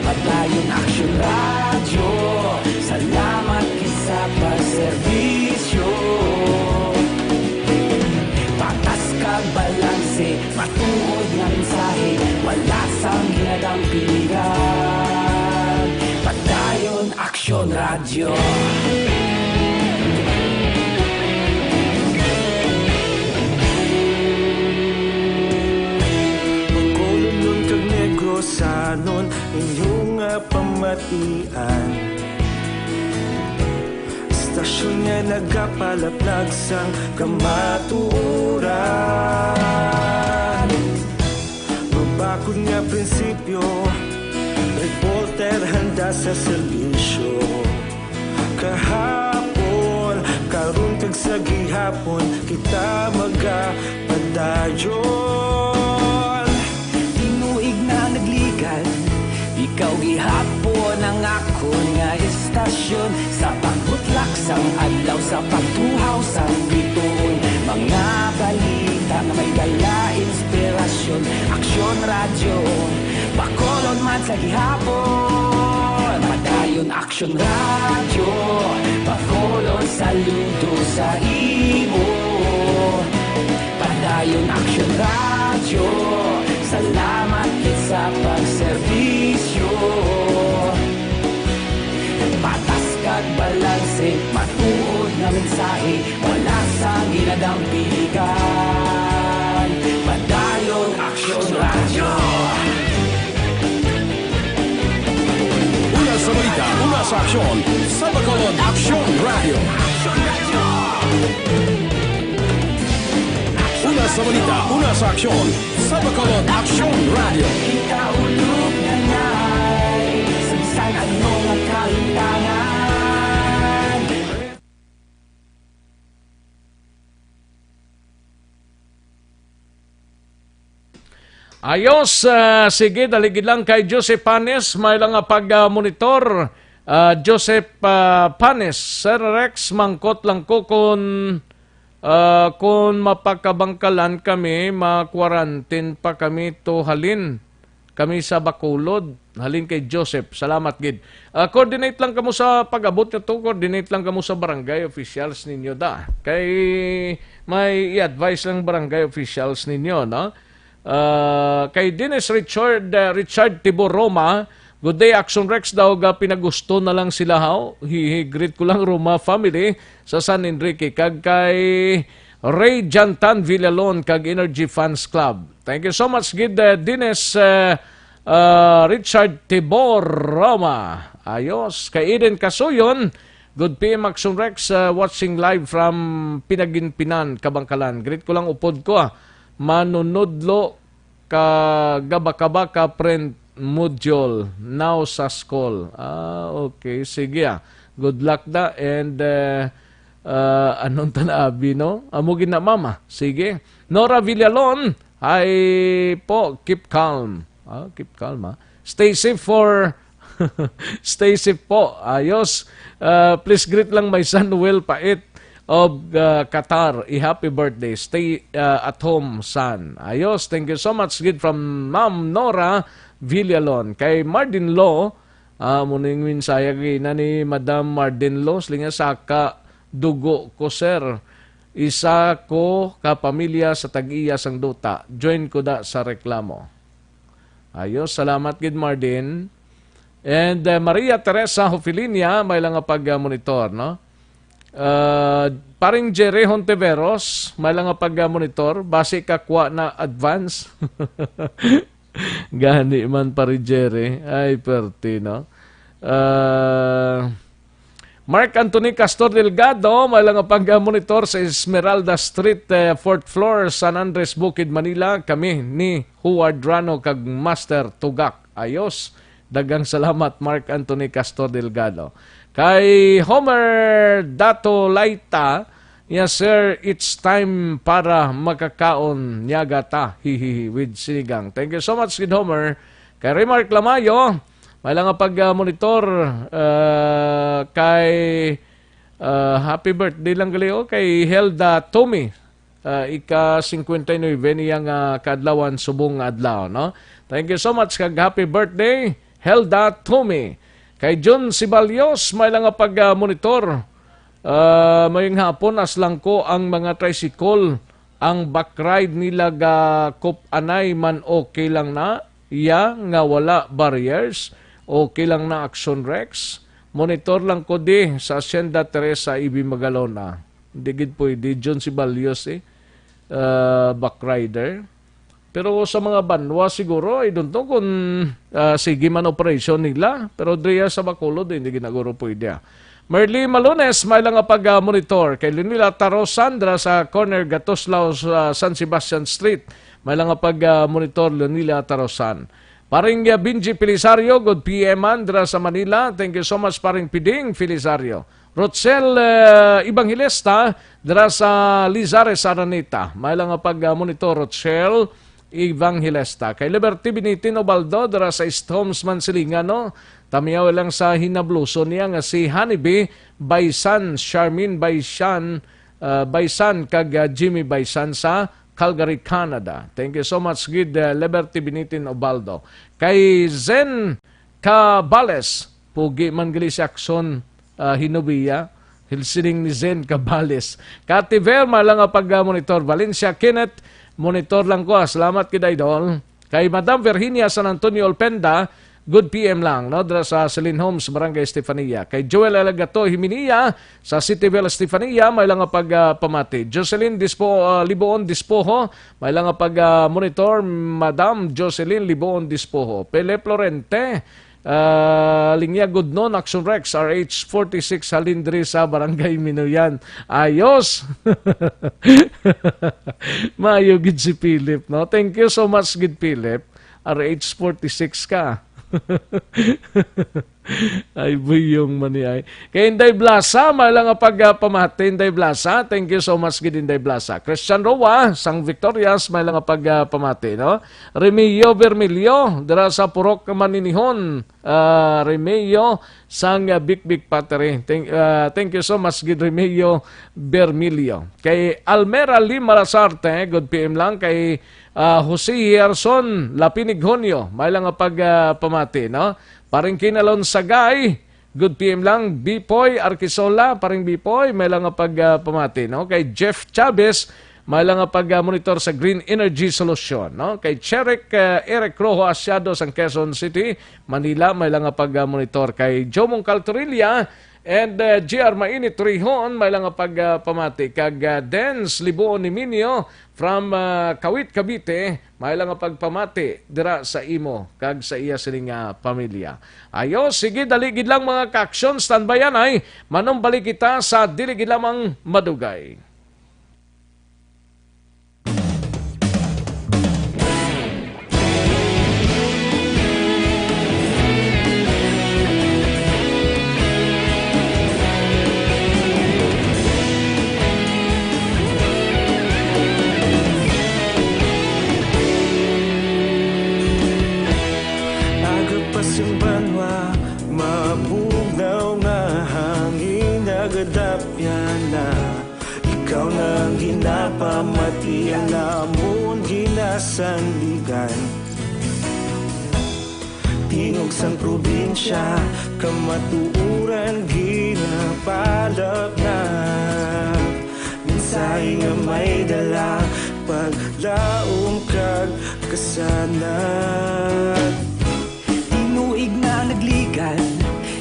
Padayon aksyon radyo, salamat kisa pagserbisyo. Patas kag balanse, matuod nga mensahe, wala sang ginadampigan. Padayon aksyon radyo. Sanon inyong pamatian. Istasyon nga nagapalaplag sang kamatuoran. Mabakod nga prinsipyo, reporter handa sa serbisyo. Kahapon, karon kag sa gihapon, kita magapadayon. Ikaw gihapon ang akon nga istasyon, sa pagbutlak sang adlaw, sa pagtuhaw sang bituon. Mga balita nga may dala inspirasyon, aksyon radyo, bakolon man sa gihapon. Padayon aksyon radyo, bakolon saludo sa imo. Padayon aksyon radyo, salamat sa pagserbisyo. Patas kag balanse, matuod nga mensahe, wala sang ginadampigan. Padayon aksyon radyo. Una sa balita, una sa aksyon, sa Bacolod Aksyon Radio. Una sa balita, una sa aksyon, sa Bacolod Aksyon Radio. Ikaulog na ngay, sansan ano nga kalintangan. Ayos, sige, daligid lang kay Joseph Panes, may lang pag-monitor. Joseph Panes, Sir Rex, mangkot lang ko kung mapakabangkalan kami, ma-quarantine pa kami to halin. Kami sa Bacolod, halin kay Joseph. Salamat, gid. Coordinate lang kamo sa pag-abot nyo to, coordinate lang kamo sa barangay officials ninyo da. Kay may i-advise lang barangay officials ninyo, no? Kay Dennis Richard Tiboroma, good day, Action Rex daw ga pinagusto na lang sila haw. Greet ko lang Roma family sa San Enrique. Kag kay Ray Jantan Villalon kag Energy Fans Club. Thank you so much, gid Dennis Richard Tiboroma. Ayos. Kay Eden Kasuyon, good PM Action Rex, watching live from Pinaginpinan, Kabangkalan. Greet ko lang upod ko manunodlo ka gabakabaka print module now sa school. Okay, sige good luck da and anong tanabi, no? Amugin na mama. Sige. Nora Villalon, ay po, keep calm. Keep calm, Stay safe for stay safe po. Ayos. Please greet lang my son Will Pait of Qatar. Happy birthday. Stay at home, son. Ayos. Thank you so much, good from Ma'am Nora Villalon. Kay Mardin Law, muning winsayag na ni Madam Mardin Law, slinga saka dugo ko, sir. Isa ko kapamilya sa tag-iya sang duta. Join ko da sa reklamo. Ayos. Salamat, good Mardin. And Maria Teresa Hofilinia, may lang pag-monitor, no? Paring Jerry Honteveros, may lang pag-monitor, base kakwa na advance. Gani man pari Jerry. Ay, perti, no? Mark Anthony Castor Delgado, may lang pag-monitor sa Esmeralda Street, 4th floor, San Andres, Bukid, Manila. Kami ni Howard Rano kag Master Tugak. Ayos. Dagang salamat, Mark Anthony Castor Delgado. Kay Homer Dato Laita, yes sir, it's time para makakaon nyagata, hihihi, with sinigang. Thank you so much, kid Homer. Kay Remark Lamayo, may lang pag-monitor kay Happy birthday lang galeo kay Helda Tommy. Ika-59 niyang kaadlawan subong adlaw, no? Thank you so much kag happy birthday Helda Tommy. Kay John Sibalios may lang pag-monitor. Mayong hapon aslang ko ang mga tricycle ang backride nila anay man okay lang na nga wala barriers, okay lang na Action Rex. Monitor lang ko di sa Hacienda Teresa Ibi Magalona. Digid po di John Sibalios backrider. Pero sa mga banwa siguro, I don't know kung sige man operation nila. Pero driya sa Bacolod, hindi ginaguro po idea. Merly Malones, may lang pag-monitor. Kay Lunila Tarosandra sa corner Gatoslao sa San Sebastian Street. May lang pag-monitor Lunila Tarosan. Paring Binji Felisario, good PM Andra sa Manila. Thank you so much paring Piding Felisario. Rotsel Evangelista dra sa Lizares Araneta. May lang pag-monitor Rotsel Evangelista. Kay Liberty Binitin Obaldo dra sa East Homes Mansilingano. Tamiyaw lang sa hinabluso niya nga si Honeybee Baysan, Charmin Baysan, kag Jimmy Baysan sa Calgary, Canada. Thank you so much, good Liberty Binitin Obaldo. Kay Zen Cabales, pugi man gali si Akson Hinubiya, hilsining ni Zen Cabales. Kati Ver, malang pag-monitor. Valencia Kenneth, monitor lang ko. Salamat kid idol. Kay Madam Virginia San Antonio Olpenda, good PM lang, no? Dra sa Celine Homes, Barangay Estefania. Kay Joel Alagato Himinia sa Cityville Estefania, may lang pamati. Jocelyn Liboon Dispoho, may lang monitor. Madam Jocelyn Liboon Dispoho. Pele Florente, Linya Goodnon, Action Rex, RH46 Halindri sa Barangay Minuyan. Ayos! Mayo gid si Philip, no? Thank you so much, gid Philip. RH46 ka. Ay buyong maniay. Kay Inday Blasa, malang pagpamati. Inday Blasa, thank you so much gid Inday Blasa. Christian Roa, Sang Victorias, malang pagpamati, no? Remio Vermilio, dira sa Purok Maninihon. Remio sang Big Pateri. Thank you so much gid Remio Vermilio. Kay Almera Lima Lasarte, good PM lang. Kay Jose Hierson Lapinigonio, may lang pagpamati, no? Paring Kinalon Sagay, good PM lang. Bipoy Arquisola, paring Bipoy, may lang pagpamati, no? Kay Jeff Chavez, may lang pag-monitor sa Green Energy Solution, no? Kay Cherek Eric Rojo Asyado sa Quezon City, Manila, may lang pag-monitor. Kay Jomong Caltorilla and GR Mainit Rihon, may lang pagpamati. Kag Dens Libuon Niminio from Kawit, Cavite, may lang pagpamati dira sa imo kag sa iya sining pamilya. Ayo, sige, daligid lang mga ka-aksyon, standby yan ay manong balik kita sa diligid lamang madugay. Yung banwa, mabugaw na hangin nagadapyan na. Ikaw nang ginapamati ang namon ginasandigan. Tingog sang probinsya, kamatuuran ginapalap na. Minsay nga may dala, paglaom kag kasanat. Tinuig na nagligan,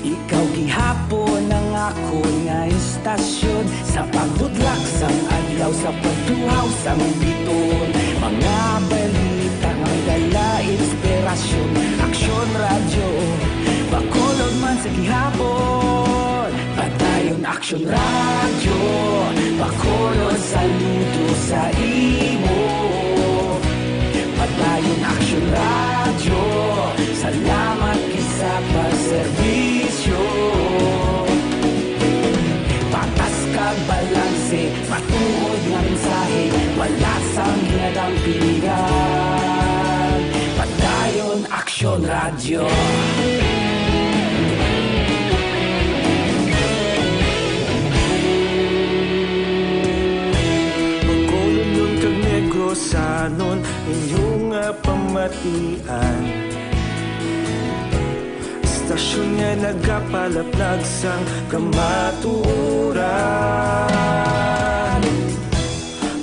ikaw gihapon ang ako nga istasyon. Sa paghudlak sang adlaw, sa pagtuhaw sang biton. Mga balita nga dala inspirasyon. Aksyon radyo, Bacolod man sa gihapon. Padayon Aksyon radyo, Bacolod saludo sa imo. Padayon Aksyon radyo, salamat kisa pagserbisyo. Patas kag balanse, matuod nga mensahe, wala sang hinadang pilihan. Padayon Aksyon radyo. anon inyong pamatian. Istasyon nga nagapalaplag sang kamaturan.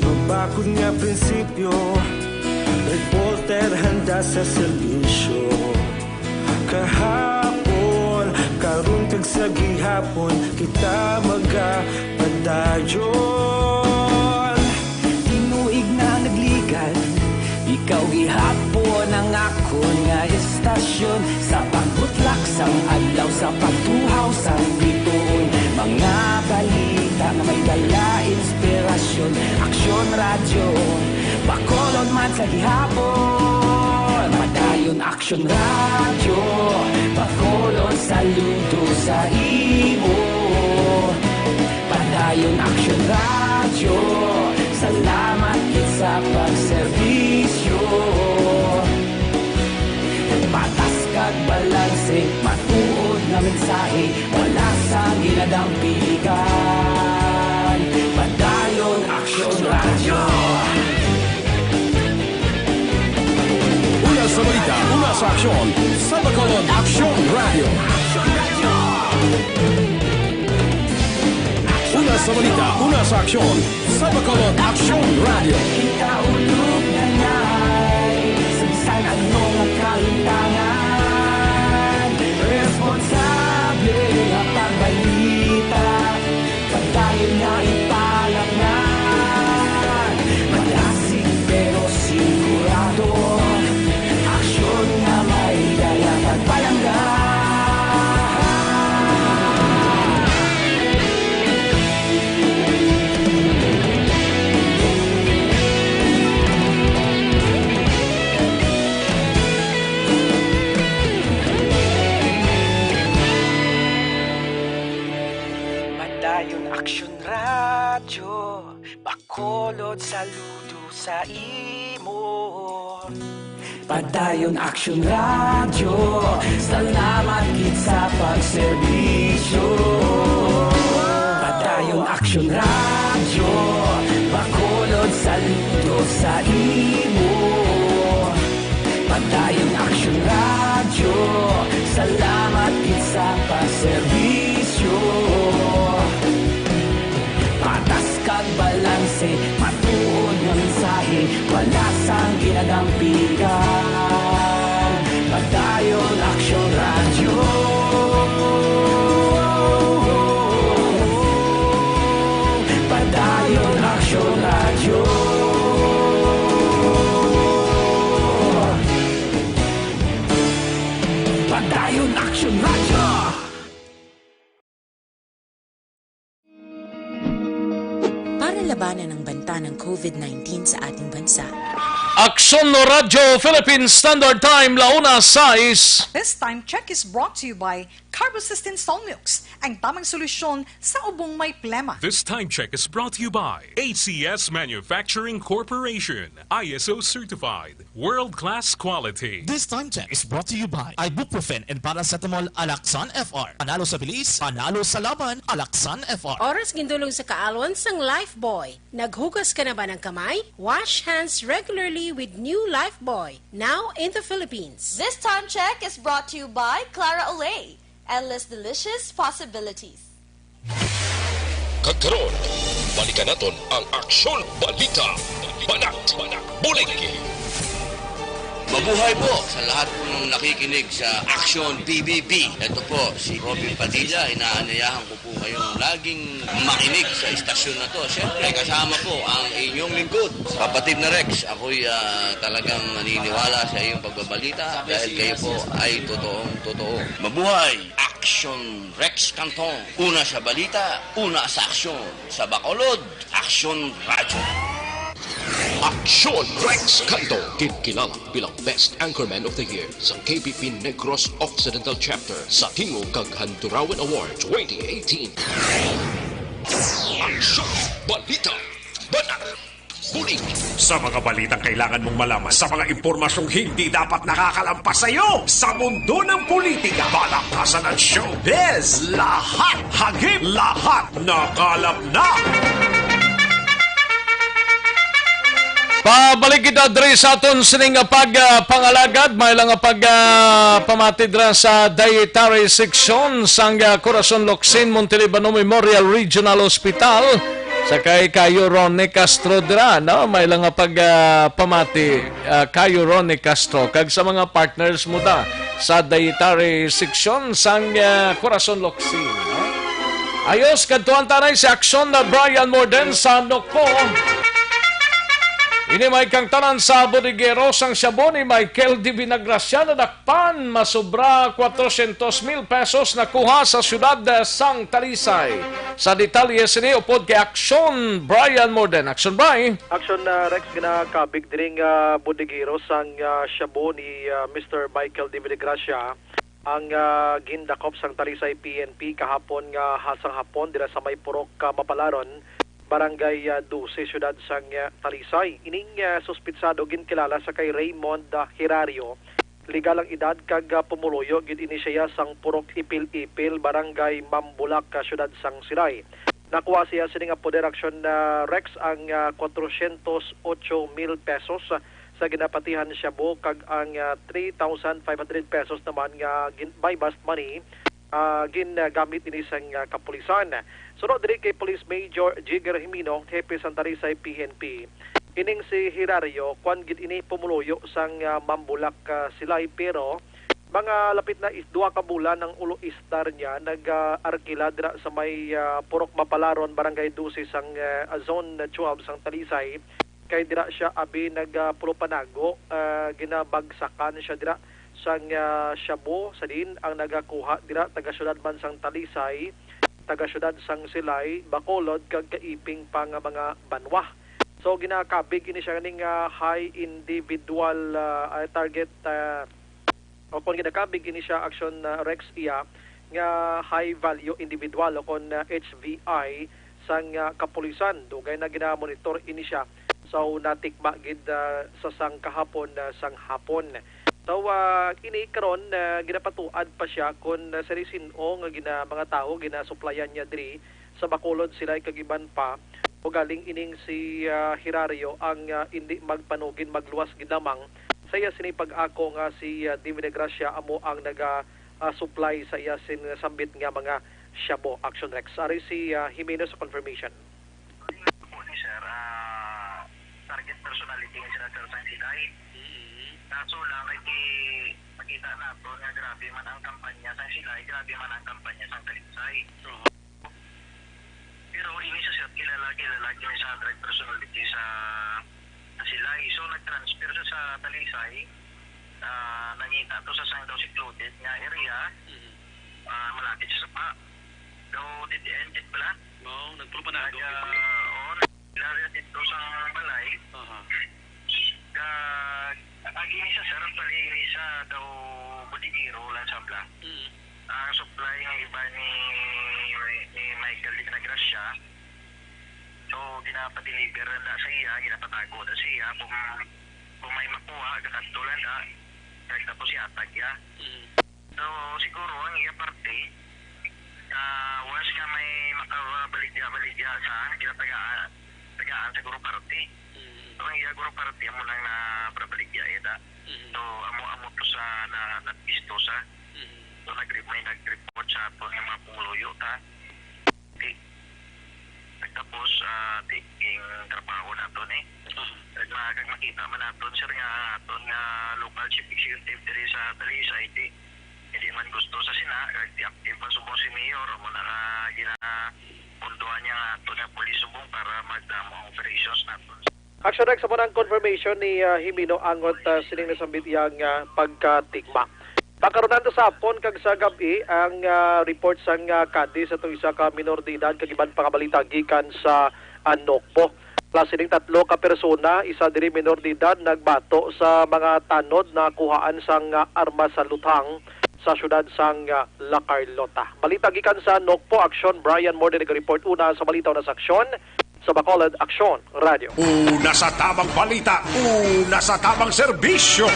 Mabakod nga prinsipyo, reporter handa sa serbisyo. Kahapon, karong kag sa gihapon, kita magapadayon. Tinuig na nagligan, ikaw gihapon ang akon nga istasyon. Sa pagbutlak sang adlaw, sa pagtuhaw sang bituon. Mga balita na may dala inspirasyon. Aksyon radyo, Bacolod man sa gihapon. Padayon Aksyon radyo, Bacolod saludo sa imo. Padayon Aksyon radyo, salamat gid sa pagserbisyo. Patas kag balanse, matuod na mensahe, wala sa ginadampigan. Padayon Aksyon radyo. Una sa balita, una sa aksyon, sa Bacolod Aksyon Radio. Una sa balita, una sa aksyon, sa Bacolod Aksyon Radio. Kita ulog na na'y sabsan anong ang kalintangan. Responsable ang pagbalita, pagdayon na ipalaknan. Malasig pero sigurado, aksyon na may daya pagpalanggan. Padayon Aksyon radyo, Bacolod saludo sa imo. Padayon Aksyon radyo, salamat gid sa pagserbisyo. Padayon Aksyon radyo, Bacolod saludo sa imo. Padayon Aksyon radyo, salamat gid sa pagserbisyo. Patas kag balanse, matuod nga mensahe, wala sang ginadampigan. Padayon Aksyon radyo. Padayon Aksyon radyo. Padayon Aksyon radyo. Para labanan ang banta ng COVID-19 sa ating bansa. Aksyon no Radyo Philippine Standard Time, launa 6. This time check is brought to you by Carbocysteine Solmux, ang tamang solusyon sa ubong may plema. This time check is brought to you by ACS Manufacturing Corporation, ISO certified, world-class quality. This time check is brought to you by Ibuprofen and Paracetamol Alaxan FR. Panalo sa bilis, panalo sa laban, Alaxan FR. Oras gindulong sa kaalwan sang Lifebuoy. Naghugas ka na ba ng kamay? Wash hands regularly with new Lifebuoy, now in the Philippines. This time check is brought to you by Clara Olay. Endless delicious possibilities. Kagkaroon, balikan naton ang Aksyon Balita. Banat, bulig. Mabuhay po sa lahat po ng nakikinig sa Aksyon PBB. Ito po si Robin Padilla. Inaanyayahan ko po kayong laging makinig sa istasyon na to. Siyempre, kasama po ang inyong lingkod. Kapatid na Rex, ako'y talagang naniniwala sa iyong pagbabalita dahil kayo po ay totoong-totoo. Mabuhay! Aksyon Rex Canton. Una sa balita, una sa aksyon. Sa Bacolod, Aksyon Radyo. Aksyon Rex Canto, kilala bilang Best Anchorman of the Year sa KBP Negros Occidental Chapter sa Tingog kag Handurawan Award 2018. Aksyon Balita. Banat. Bulig. Sa mga balitang kailangan mong malaman, sa mga impormasyong hindi dapat nakakalampas sa iyo, sa mundo ng politika, balakasan at showbiz, lahat hagip, lahat nakalap na. Pabalik kita diri sa aton sining pag-pangalagad. May lang pag-pamatid sa dietary section sang Corazon Locsin Montelibano Memorial Regional Hospital. Sa kay Cayo Ronnie Castro dira, no? May lang pamati Cayo Ronnie Castro. Kag sa mga partners mo da sa dietary section sang Corazon Locsin. No? Ayos, kantuan tanay si aksyon na Brian Morden sa Nokpo. Ini may kang tanan sa bodigero sang Shabu ni Michael D. Vinagracia na dakpan masobra 400,000 pesos na kuha sa siyudad sang Talisay. Sa detalye sini upod kay Aksyon Brian Morden. Aksyon Brian. Aksyon Rex ginakabig diring bodigero sang Shabu ni Mr. Michael D. Vinagracia ang gindakop sang Talisay PNP kahapon nga hasang hapon dira sa may purok Mapalaron. Barangay 12, siyudad sang Talisay. Ining suspitsado ginkilala sa kay Raymond Hirario. Legal ang edad kag pumuluyo gid ini siya sang purok Ipil-Ipil, barangay Mambulak, siyudad sang Silay. Nakuha siya sining poder action Rex ang 408,000 pesos sa ginapatihan siya bo kag ang 3,500 pesos naman nga by bust money ginagamit ini sang kapulisan. Sunod diri kay Police Major Jigger Jimino, hepe sang Talisay PNP. Ining si Hirario, kwan gid ini pumuluyo sang Mambulak Silay, pero mga lapit na 2 ka bulan ng ulo istar niya nag-arkila dira sa may Purok Mapalaron, barangay 12 sang Zone 12 sang Talisay. Kay dira siya abi nagpulupanago, ginabagsakan siya dira sang Shabu sa din ang nagakuha dira taga syudad man sang Talisay, taga syudad sang Silay, Bacolod kag kaiping pang mga banwa. So ginakabig ini siya ning high individual target o kon ginakabig ini siya action Rex iya nga high value individual o kon HVI sang kapulisan. Dugay na ginamonitor ini siya. So natikma gid sa sang kahapon sang hapon. So ini karon ginapatuad pa siya kon sa risino nga mga tao ginasuplayan niya diri sa Bacolod Silay kagiban pa o galing ining si Hirario ang hindi magpanugin magluwas gid lamang saya sini pag-ako nga si David Gracia amo ang supply sa iya sin sambit nga mga Shabu. Action Rex. Ari si Jimeno sa confirmation. Sir, target personality nga sila sa Silay. Kaso lang makita nato nga grabe man ang kampanya sa Silay, grabe man ang kampanya sa Talisay. Pero ini sa sir kilala kami sa direct personality sa Silay. So nag-transfer sa Talisay. Nangita to sa sang daw secluded nga area. Malapit sa Sapa. Daw ended pala. Oo, nagpulupanago. Oo, nagpulupanago dito sa balay. Agini sa sarap palili sa daw bodigiro lang sa bla. Ang supply ng iba ni Michael Di Gracia. So ginapadeliver na sa iya, ginapatago na siya kung may makuha katatulan na tapos yatag ya. So siguro ang iya parte once ka may makabaligya sa ginatagaan siguro parte. So ang iya siguro parte mo lang na pabaligya ita. So amo to sa napisto sa. So nag-report sa ato ng mga pumuluyo ta. Tapos taking trabaho nato ni. Kag makita man naton sir nga aton nga local chief executive diri sa Talisay hindi man gusto sa sina kag active pa subong si mayor mo na ginapunduan niya aton nga police subong para magdamo operations naton. Action Rex sa mga confirmation ni Jimeno angot sining nasambit yang pagkatikma. Pagkaroon sa hapon kag sa gabi ang report sang kadi sa itong isa ka minor de edad kag iban pangabalita gikan sa Nokpo. Plus sining 3 ka persona, isa diri minor de edad nagbato sa mga tanod na kuhaan sang arma sa luthang sa syudad sang La Carlota. Balita gikan sa Nokpo, Action Brian Morden nag-report una sa balita na sa Aksyon sa Bacolod Aksyon Radio. Una sa tamang balita, una sa tamang serbisyo.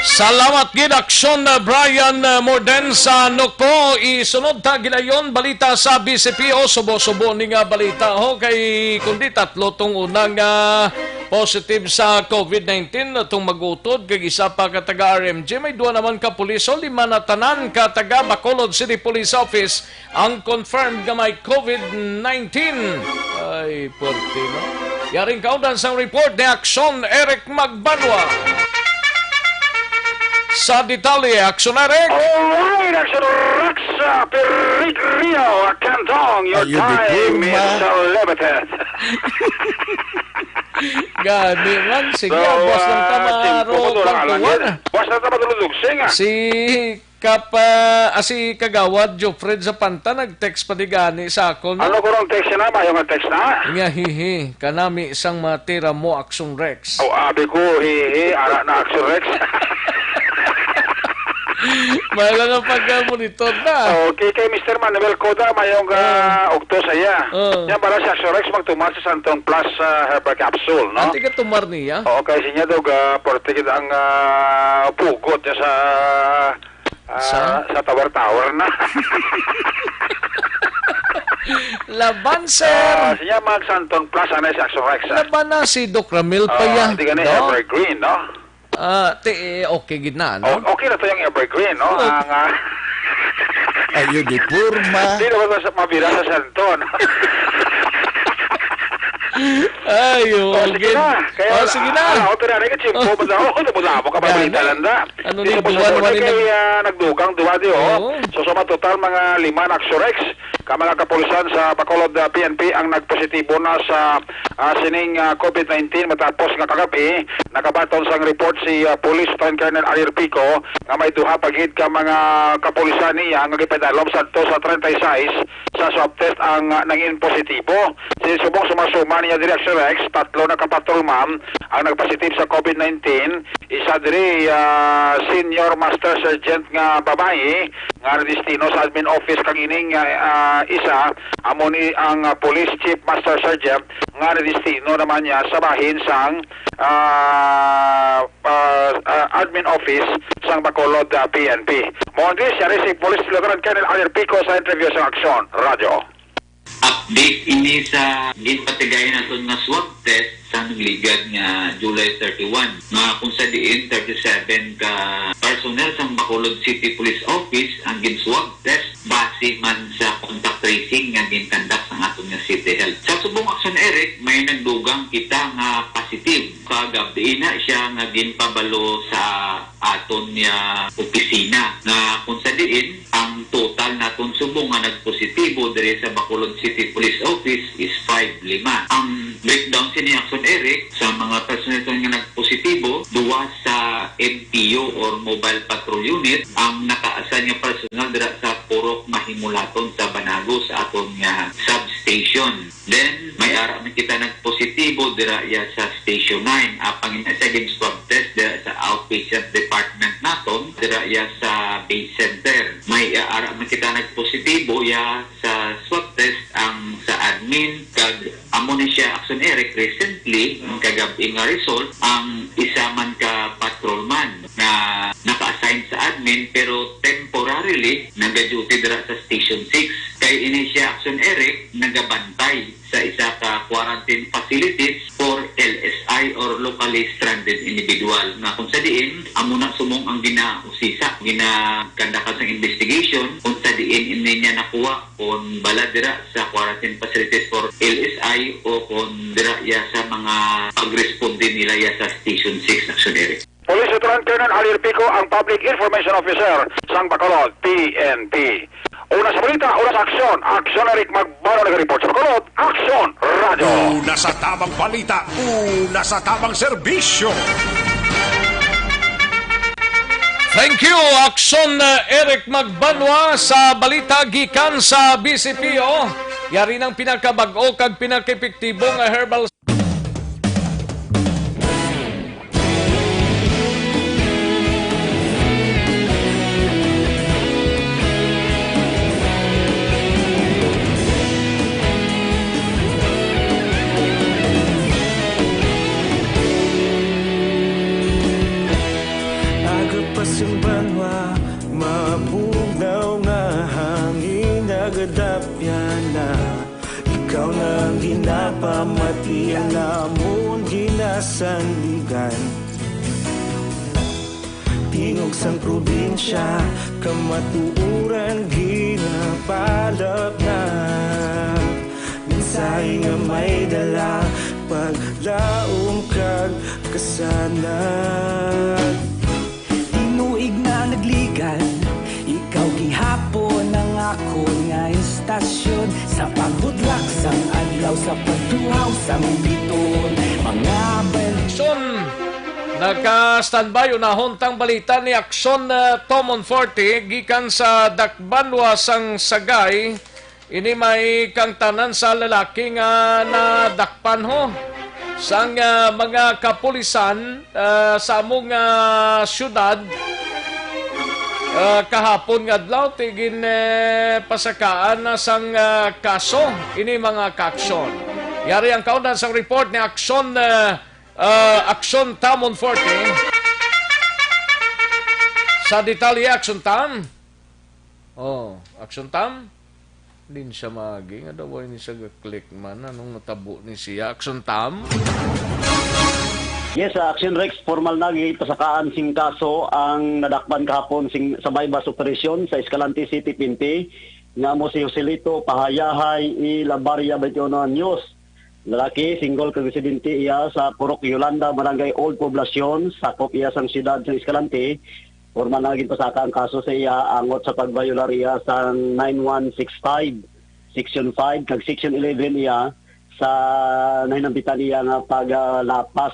Salamat gid aksyon na Brian Morden sa Noko. Isunod ta gidayon balita sa BCPO. Subo-subo ni nga balita ho kay kundi tatlo tong unang positive sa COVID-19 atong magutod kay isa pa ka taga RMJ, may duwa naman ka puliso, 5 na tanan ka taga Bacolod City Police Office ang confirmed nga may COVID-19. Ay, puwerte no. Yaring kaudan sang report ni Aksyon Eric Magbanwa. Sa detalye, Aksyon Eric. Alright, Aksyon Rex, Peric Rio, Cantong, your time is limited. Gani man, sige, boss ng tamaro pagkuwan. Boss ng tamadulog, singa. Si Kagawad Jofred sa Panta nag-text pa di gani sa ako. No? Ano ko rong text na? Mayong text na? Nga hihi, kanami isang matira mo Aksyon Rex. Abi ko, hihi, ara na Aksyon Rex. May lang ang pag-monitor na. Okay, kay Mr. Manuel Coda, mayong ukto saya. Yan para si Aksyon Rex magtumar sa Santon Plus Herbal Capsule, no? Ante ka tumar niya? Oo, kasi niya daw portigid ang pugot niya sa tower na. Laban, sir. Siya mag Santon Plus, ano si Aksyon Rex? Laban na si Doc Ramil pa yan. Hindi ka na Evergreen, no? Okay gina, no? Okay na to yung Evergreen, no? Ayun, di purma. Hindi naman mabira sa Santon. Ayo, sige na. Kaya, sige na. Ito na rin, chimpo mo daw. Tumula mo ka ba balita landa? Ano ni buwan-buwan kaya nagdugang duwadi, So, suma total mga 5 na Aksyon Rex. Mga kapulisan sa Bacolod PNP ang nagpositibo na sa sining COVID-19 matapos nga kagabi nakabaton sang report si Police Lieutenant Colonel Ariel Pico nga may duha pagid ka mga kapulisan niya nga gipadalom sadto sa 36 sa swab test ang nangin positibo. Subong sumasuma niya diri Aksyon Rex, tatlo na kapatrolman ang nagpositive sa COVID-19. Isa diri Senior Master Sergeant nga babae nga destino sa admin office kang ining isa amo ni ang Police Chief Master Sergeant nga destino naman niya sa bahin sang admin office sang Bacolod PNP. Mondi siya si Police Lieutenant Colonel Ariel Pico sa interview sa Aksyon Radio. Update ini sa ginpatigayon naton nga swab test sa nagligad nga July 31 nga kung sa diin 37 ka personnel sa Bacolod City Police Office ang ginswab test base man sa contact tracing nga ginkandak sa aton nga City Health. Sa subong Aksyon Eric, may nagdugang kita nga positive. Kagabi na siya nga ginpabalo sa aton nga opisina nga kung sa diin ang total naton subong nga nagpositibo diri sa Bacolod City Police Office is 5-5. Ang breakdown sini Aksyon Eric sa mga personnel nga nagpositibo, duwa sa MPU or Mobile Patrol Unit ang nakaasan nga personal dira sa Purok Mahimulaton sa Banago sa aton nga substation. Then may ara man kita nagpositibo dira ya sa Station 9 apang ina sa swab test dira sa outpatient department naton dira ya sa base center. May ara man kita nagpositibo ya sa swab test ang sa admin kag amo ni siya Aksyon Eric recently ang kagabi nga result ang isa man ka patrolman na naka-assign sa admin pero temporarily nagaduty dira sa Station 6 kay ini siya Aksyon Eric nagabantay sa isa ka quarantine facilities for LSI or locally stranded individual na kung sa diin amo na sumong ang ginausisa ginakandakan sa investigation kung sa diin ini niya nakuha kung bala dira sa quarantine facilities for LSI o kung dira ya sa mga pagresponde nila ya sa Station 6 Aksyon Eric. Police Lieutenant Colonel Ariel Pico ang Public Information Officer sang Bacolod PNP. Una sa balita, una sa aksyon. Aksyon Eric Magbano nag-report sa Bacolod. Aksyon Radio. Una sa tamang balita, una sa tamang serbisyo. Thank you, Aksyon Eric Magbanwa sa balita gikan sa BCPO. Yari ng pinakabag-o kag pinakepektibo nga herbal Bago pamati namon ginasandigan. Tingog sang probinsya, kamatuuran ginapalap na. Minsay nga may dala, paglaom kag kasanag. Tinuig na nagligan, ikaw gihapon ang ako nga istasyon. Sa paghudlak sang adlaw, sa pagtuhaw sang biton. Mga Aksyon! Naka-standby unahon tang balita ni Aksyon Tomon Forte gikan sa Dakbanwa sang Sagay. Ini may kang tanan sa lalaki nga nadakpan ho sang mga kapulisan sa among syudad kahapon nga adlaw tigin pasakaan na sang kaso ini mga kaaksyon. Yari ang kaunan sang report ni Aksyon Aksyon Tamon Forte. Sa detalye Aksyon Tam. Aksyon Tam. Din siya magi nga daw ni siya click man anong natabo ni siya Aksyon Tam. Yes, Action Rex formal na pasakaan sing kaso ang nadakpan kahapon sing sa bypass operation sa Escalante City, Pinti nga mo si Joselito Pahayahay Ilabaria 21 anyos. Lalaki, single kag residente iya sa Purok Yolanda, Barangay Old Poblacion, sakop iya sang siyudad sa Escalante. Formal na pasaka ang kaso sa iya angot sa pagbayolariya sa 9165 Section 5 kag Section 11 iya sa nahinampitan niya nga paglapas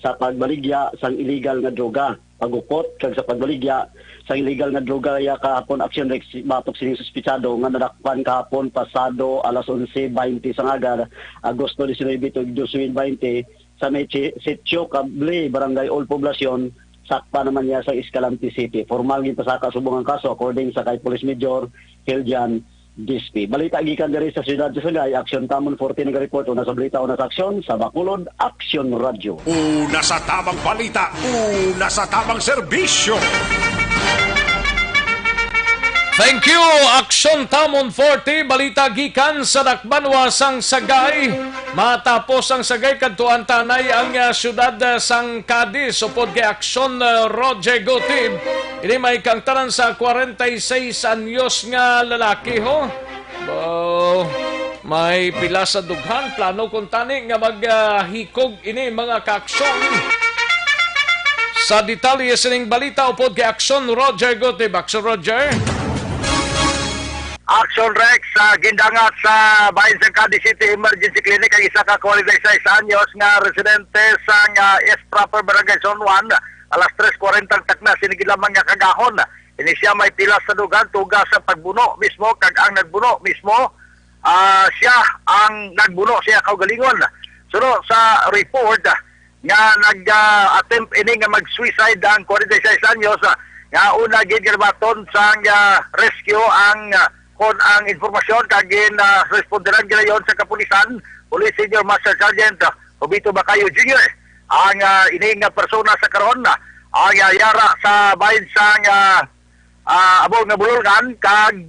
sa pagbaligya sang illegal nga droga, pagupot kag sa pagbaligya sa illegal nga droga ya kahapon Action Rex batok sining suspitsado nga nadakpan kahapon pasado alas 11:20 sang agar Agosto 19, 2020 sa Sitio Cable, Barangay Old Poblacion, sakpa naman niya sa Escalante City. Formal gid pasaka subong ang kaso according sa kay Police Major Hiljan Dispi. Balita gikan diri sa siyudad sa Sagay, Aksyon Tamon Forte nag-report una sa balita una sa aksyon sa Bacolod Aksyon Radio. Una sa tamang balita, una sa tamang serbisyo. Thank you, Aksyon Tamon Forte. Balita gikan sa Dakbanwa sang Sagay. Matapos ang Sagay kadtuan tanay ang siyudad sang Cadiz upod kay Aksyon Roger Gotib. Ini may kang tanan sa 46 anyos nga lalaki ho. May pila sa dughan plano kung tani nga maghikog ini mga kaaksyon. Sa detalye sining balita upod kay Aksyon Roger Gotib. Aksyon Roger. Action Rex, gindangat sa bayan sa Cadiz City Emergency Clinic ang isa ka 46 anyos nga residente sa East Proper Barangay Zone 1 alas 3:40 takna sinigilamang nga kagahon. Ini siya may pila sa dugan tuga sa pagbuno mismo kag ang nagbuno mismo siya ang nagbuno siya kaugalingon. Suno sa report nga nag-attempt ini nga mag-suicide ang 46 anyos nga una gid baton sa rescue ang kon ang informasyon kagin responderan ginayon sa kapulisan, Police Senior Master Sergeant Obito Bacayo Jr. Ang ining persona sa karon ang yara sa bayan sa abog nga bulungan kag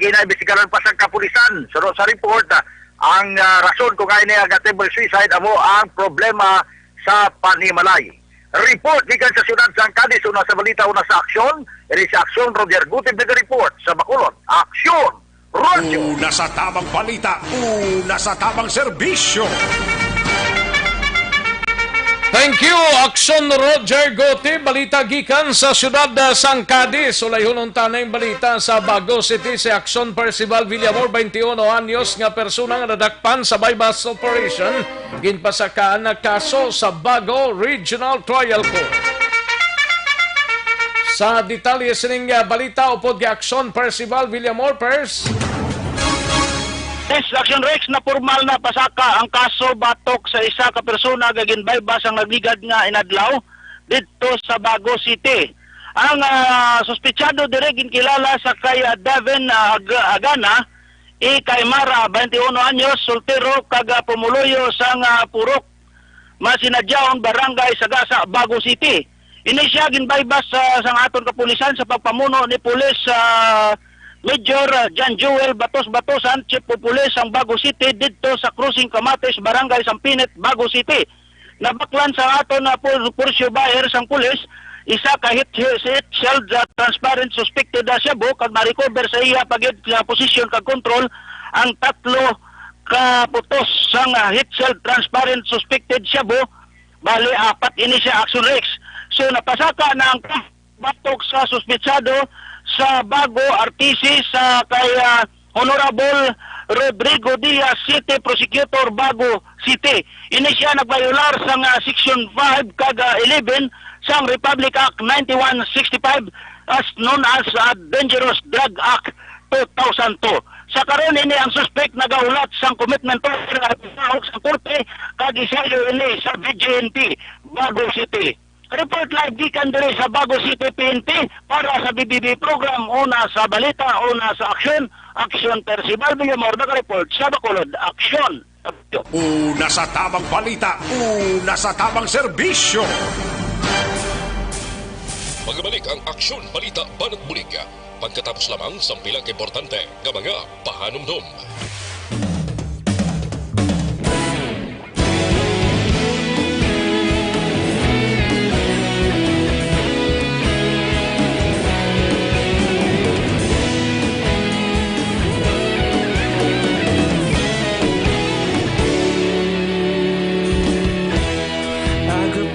ginaimbestigaran pa sa kapulisan. So sa report ang rason kung ay negatable suicide amo ang problema sa panimalay. Report gikan sa siyudad sa Cadiz una sa balita una sa aksyon. Eri sa Aksyon Roger Gutib nag-report sa Bacolod. Aksyon Radio. Una sa tamang balita, una sa tamang serbisyo. Thank you, Aksyon Roger Gotib. Balita gikan sa siyudad sang Cadiz. Ulayhunon tanay balita sa Bago City si Aksyon Percival Villamor, 21 anyos nga persona nga nadakpan sa bypass operation. Ginpasakaan na kaso sa Bago Regional Trial Court. Sa detalye sining balita upod kay Aksyon Percival Villamor Pers. Yes, Action Rex na formal na pasaka ang kaso batok sa isa ka persona nga ginbaybas ang nagligad nga inadlaw didto sa Bago City. Ang suspetsado dire ginkilala sa kay Devin Agana kay Mara 21 anyos, soltero kag pumuluyo sa Purok Masinadyaon, Barangay Sagasa, Bago City. Ini siya ginbaybas sa aton kapulisan sa pagpamuno ni pulis Major John Joel Batos-Batosan, Chief of Police ang Bago City dito sa Cruising Camates, Barangay Sampinit, Bago City. Nabaklan sa ato na Pursyo Bayer sang pulis, isa ka hit shell transparent suspected na siya kag ma-recover sa iya pagid sa position kag control ang 3 ka putos sang hit shell transparent suspected siya bali 4 ini siya action Rex. So napasaka na ang batok sa suspetsado sa Bago RTC sa kay Honorable Rodrigo Diaz, City Prosecutor, Bago City. Ini siya nagbayular sa Section 5 kag 11 sang Republic Act 9165 as known as Dangerous Drug Act 2002. Sa karon ini ang suspect nagaulat sang commitment order sa korte kag isayo ini sa BGNP Bago City. Report live gikan diri sa Bago City PNP para sa BBB program, una sa balita, una sa aksyon, aksyon Percival Villamor, nag-report sa Bacolod, aksyon. Una sa tamang balita, una sa tamang serbisyo. Magbalik ang aksyon balita Banat Bulig. Pagkatapos lamang sa pilang importante ng mga pahanumdum.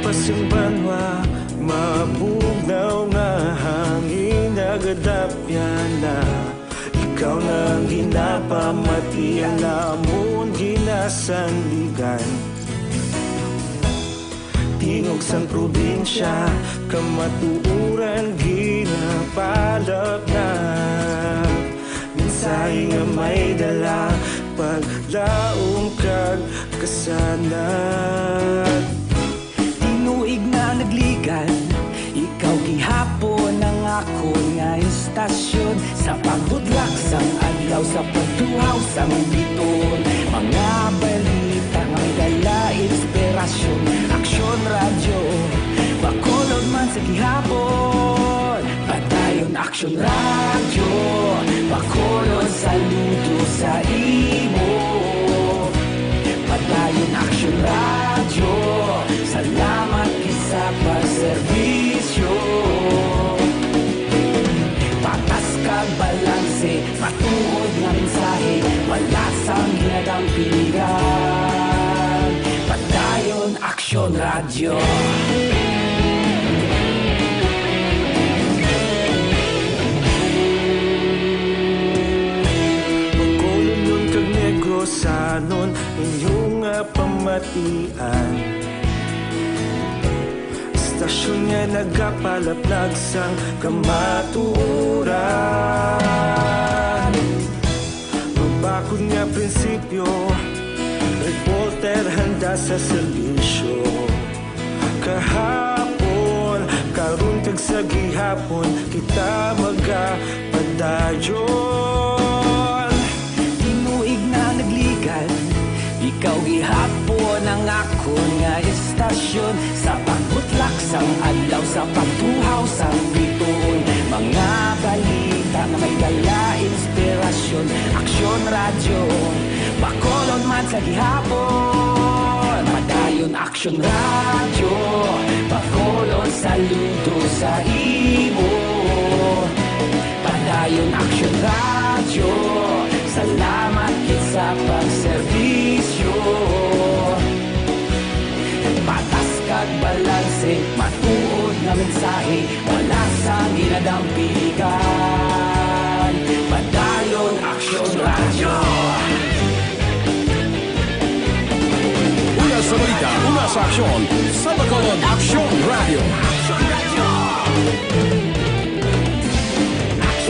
Pasang banwa, mabugnaw na hangin nagadapyan na. Ikaw nang ginapamati ang namon ginasanligan. Tingog sang probinsya, kamatuuran ginapalap na. Minsay nga may dala, paglaong kag kasanat. Tinuig na nagligan, ikaw gihapon ang ako nga istasyon. Sa pagbudlak sang adlaw, sa pagtuhaw sang biton. Mga balita nga dala inspirasyon, aksyon radyo, Bacolod man sa gihapon. Padayon aksyon radyo, Bacolod saludo sa imo. Padayon aksyon radyo, salamat sa pagserbisyo. Patas kag balanse, matuod nga mensahe, wala sang hinagang pilihan. Padayon aksyon radyo. Bacolod nun kag Negrosanon, inyong pamatian. Stasyon nga nagapalaplag sang kamatuuran. Magbakod nga prinsipyo, reporter handa sa serbisyo. Kahapon, karon kag sa gihapon, kita magapadayon. Tinuig na nagligan, ikaw gihapon ang ako nga istasyon. Sa pagbutlak sang adlaw, sa pagtuhaw sang biton. Mga balita na may dala inspirasyon, aksyon radyo, Bacolod man sa gihapon. Padayon aksyon radyo, Bacolod saludo sa imo. Padayon aksyon radyo, salamat kit sa pagserbisyo. Patas kag balanse, matuod na mensahe, wala sa ginadampilikan. Padayon aksyon radyo. Una sa balita, una sa aksyon, sa Bacolod Aksyon Radio.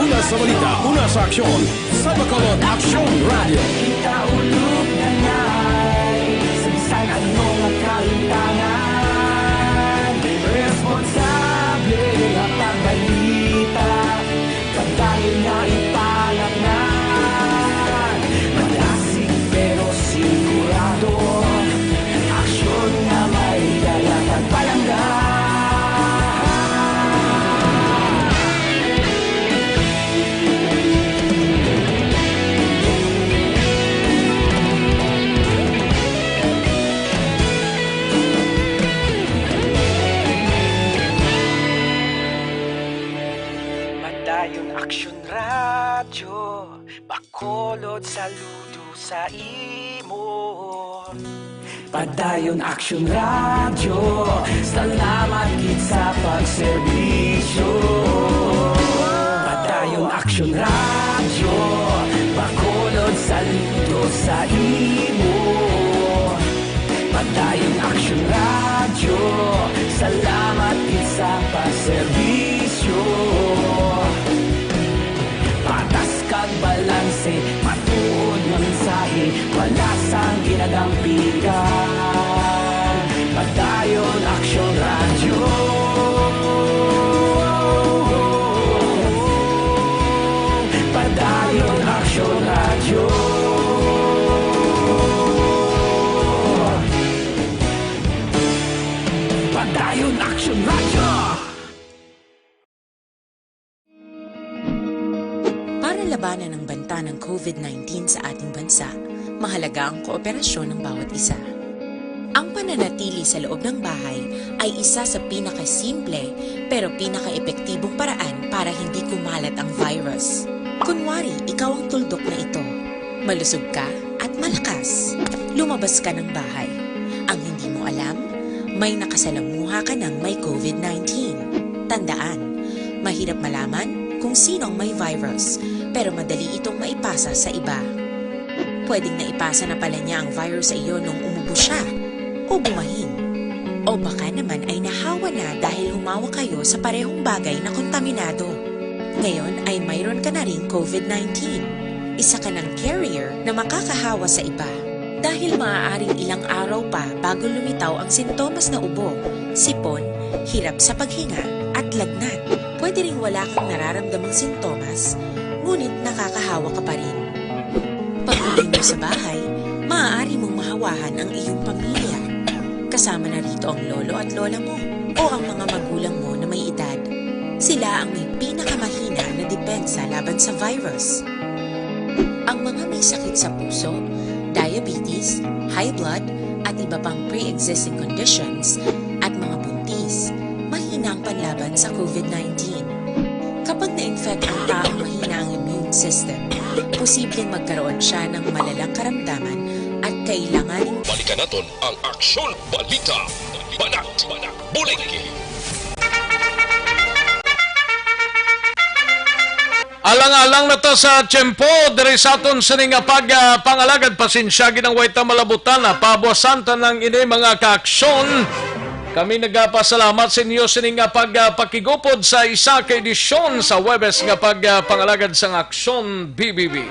Una sa balita, una sa aksyon, sa Bacolod Aksyon Radio. Kita ulog na ngay, sa bisan anong kalintangan. Responsable nga pagbalita, pagdayon nga ipalangnan. Malasig pero sigurado, aksyon nga may dala pagpalanggan. Action Radio, Bacolod, saludo sa imo. Padayon Action Radio, salamat gid sa pagserbisyo. Padayon Action Radio, Bacolod, saludo sa imo. Padayon Action Radio, salamat gid sa pagserbisyo. Patas kag balanse, matuod nga mensahe, wala sang ginagampikan. Padayon Action Radio. Padayon Action Radio. Padayon Action Radio. Para labanan ang banta ng COVID-19 sa ating bansa, mahalaga ang kooperasyon ng bawat isa. Ang pananatili sa loob ng bahay ay isa sa pinakasimple pero pinaka-epektibong paraan para hindi kumalat ang virus. Kunwari, ikaw ang tuldok na ito. Malusog ka at malakas. Lumabas ka ng bahay. Ang hindi mo alam, may nakasalamuha ka ng may COVID-19. Tandaan, mahirap malaman kung sino ang may virus, pero madali itong maipasa sa iba. Pwedeng naipasa na pala niya ang virus sa iyo nung umubo siya o bumahin. O baka naman ay nahawa na dahil humawa kayo sa parehong bagay na kontaminado. Ngayon ay mayroon ka na ring COVID-19. Isa ka ng carrier na makakahawa sa iba. Dahil maaaring ilang araw pa bago lumitaw ang sintomas na ubo, sipon, hirap sa paghinga at lagnat. Pwede ring wala kang nararamdamang sintomas, ngunit nakakahawa ka pa rin. Pag-uwi mo sa bahay, maaari mong mahawahan ang iyong pamilya. Kasama na rito ang lolo at lola mo o ang mga magulang mo na may edad. Sila ang may pinakamahina na depensa laban sa virus. Ang mga may sakit sa puso, diabetes, high blood, at iba pang pre-existing conditions at mga buntis, mahina ang panlaban sa COVID-19. Kapag na-infect ang taong mahina ang immune system, posibleng magkaroon siya ng malalang karamdaman at kailanganing... Balikan natin ang Aksyon Balita. Banat, bulig. Alang-alang na to sa tiyempo, diri sa aton sining pangalagad pasensya ginang wayta malabutan na pabuwasan ng ini mga kaaksyon. Kami nagpasalamat sa inyo sining pagpakigupod sa isa ka edisyon sa Webes nga pangalagad sang Aksyon BBB.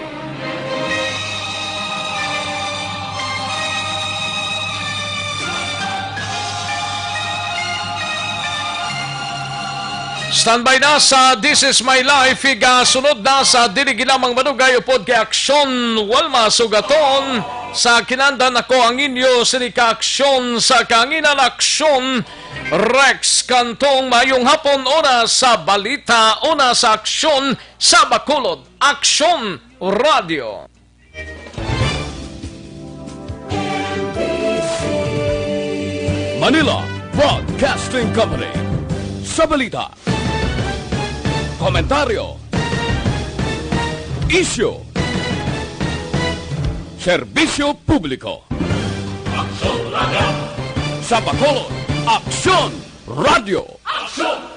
Standby na sa This Is My Life, sunod na sa diligilamang manugay upod kay Aksyon Walma Sugaton. Sa kinandan ako ang inyo sinika aksyon sa kanginan Aksyon Rex Kantong. Mayong hapon, una sa balita, una sa aksyon sa Bacolod, Aksyon Radio. Manila Broadcasting Company. Sa balita, komentaryo, isyu, serbisyo publiko. Aksyon Radio. Sa Bacolod, Aksyon Radio. Aksyon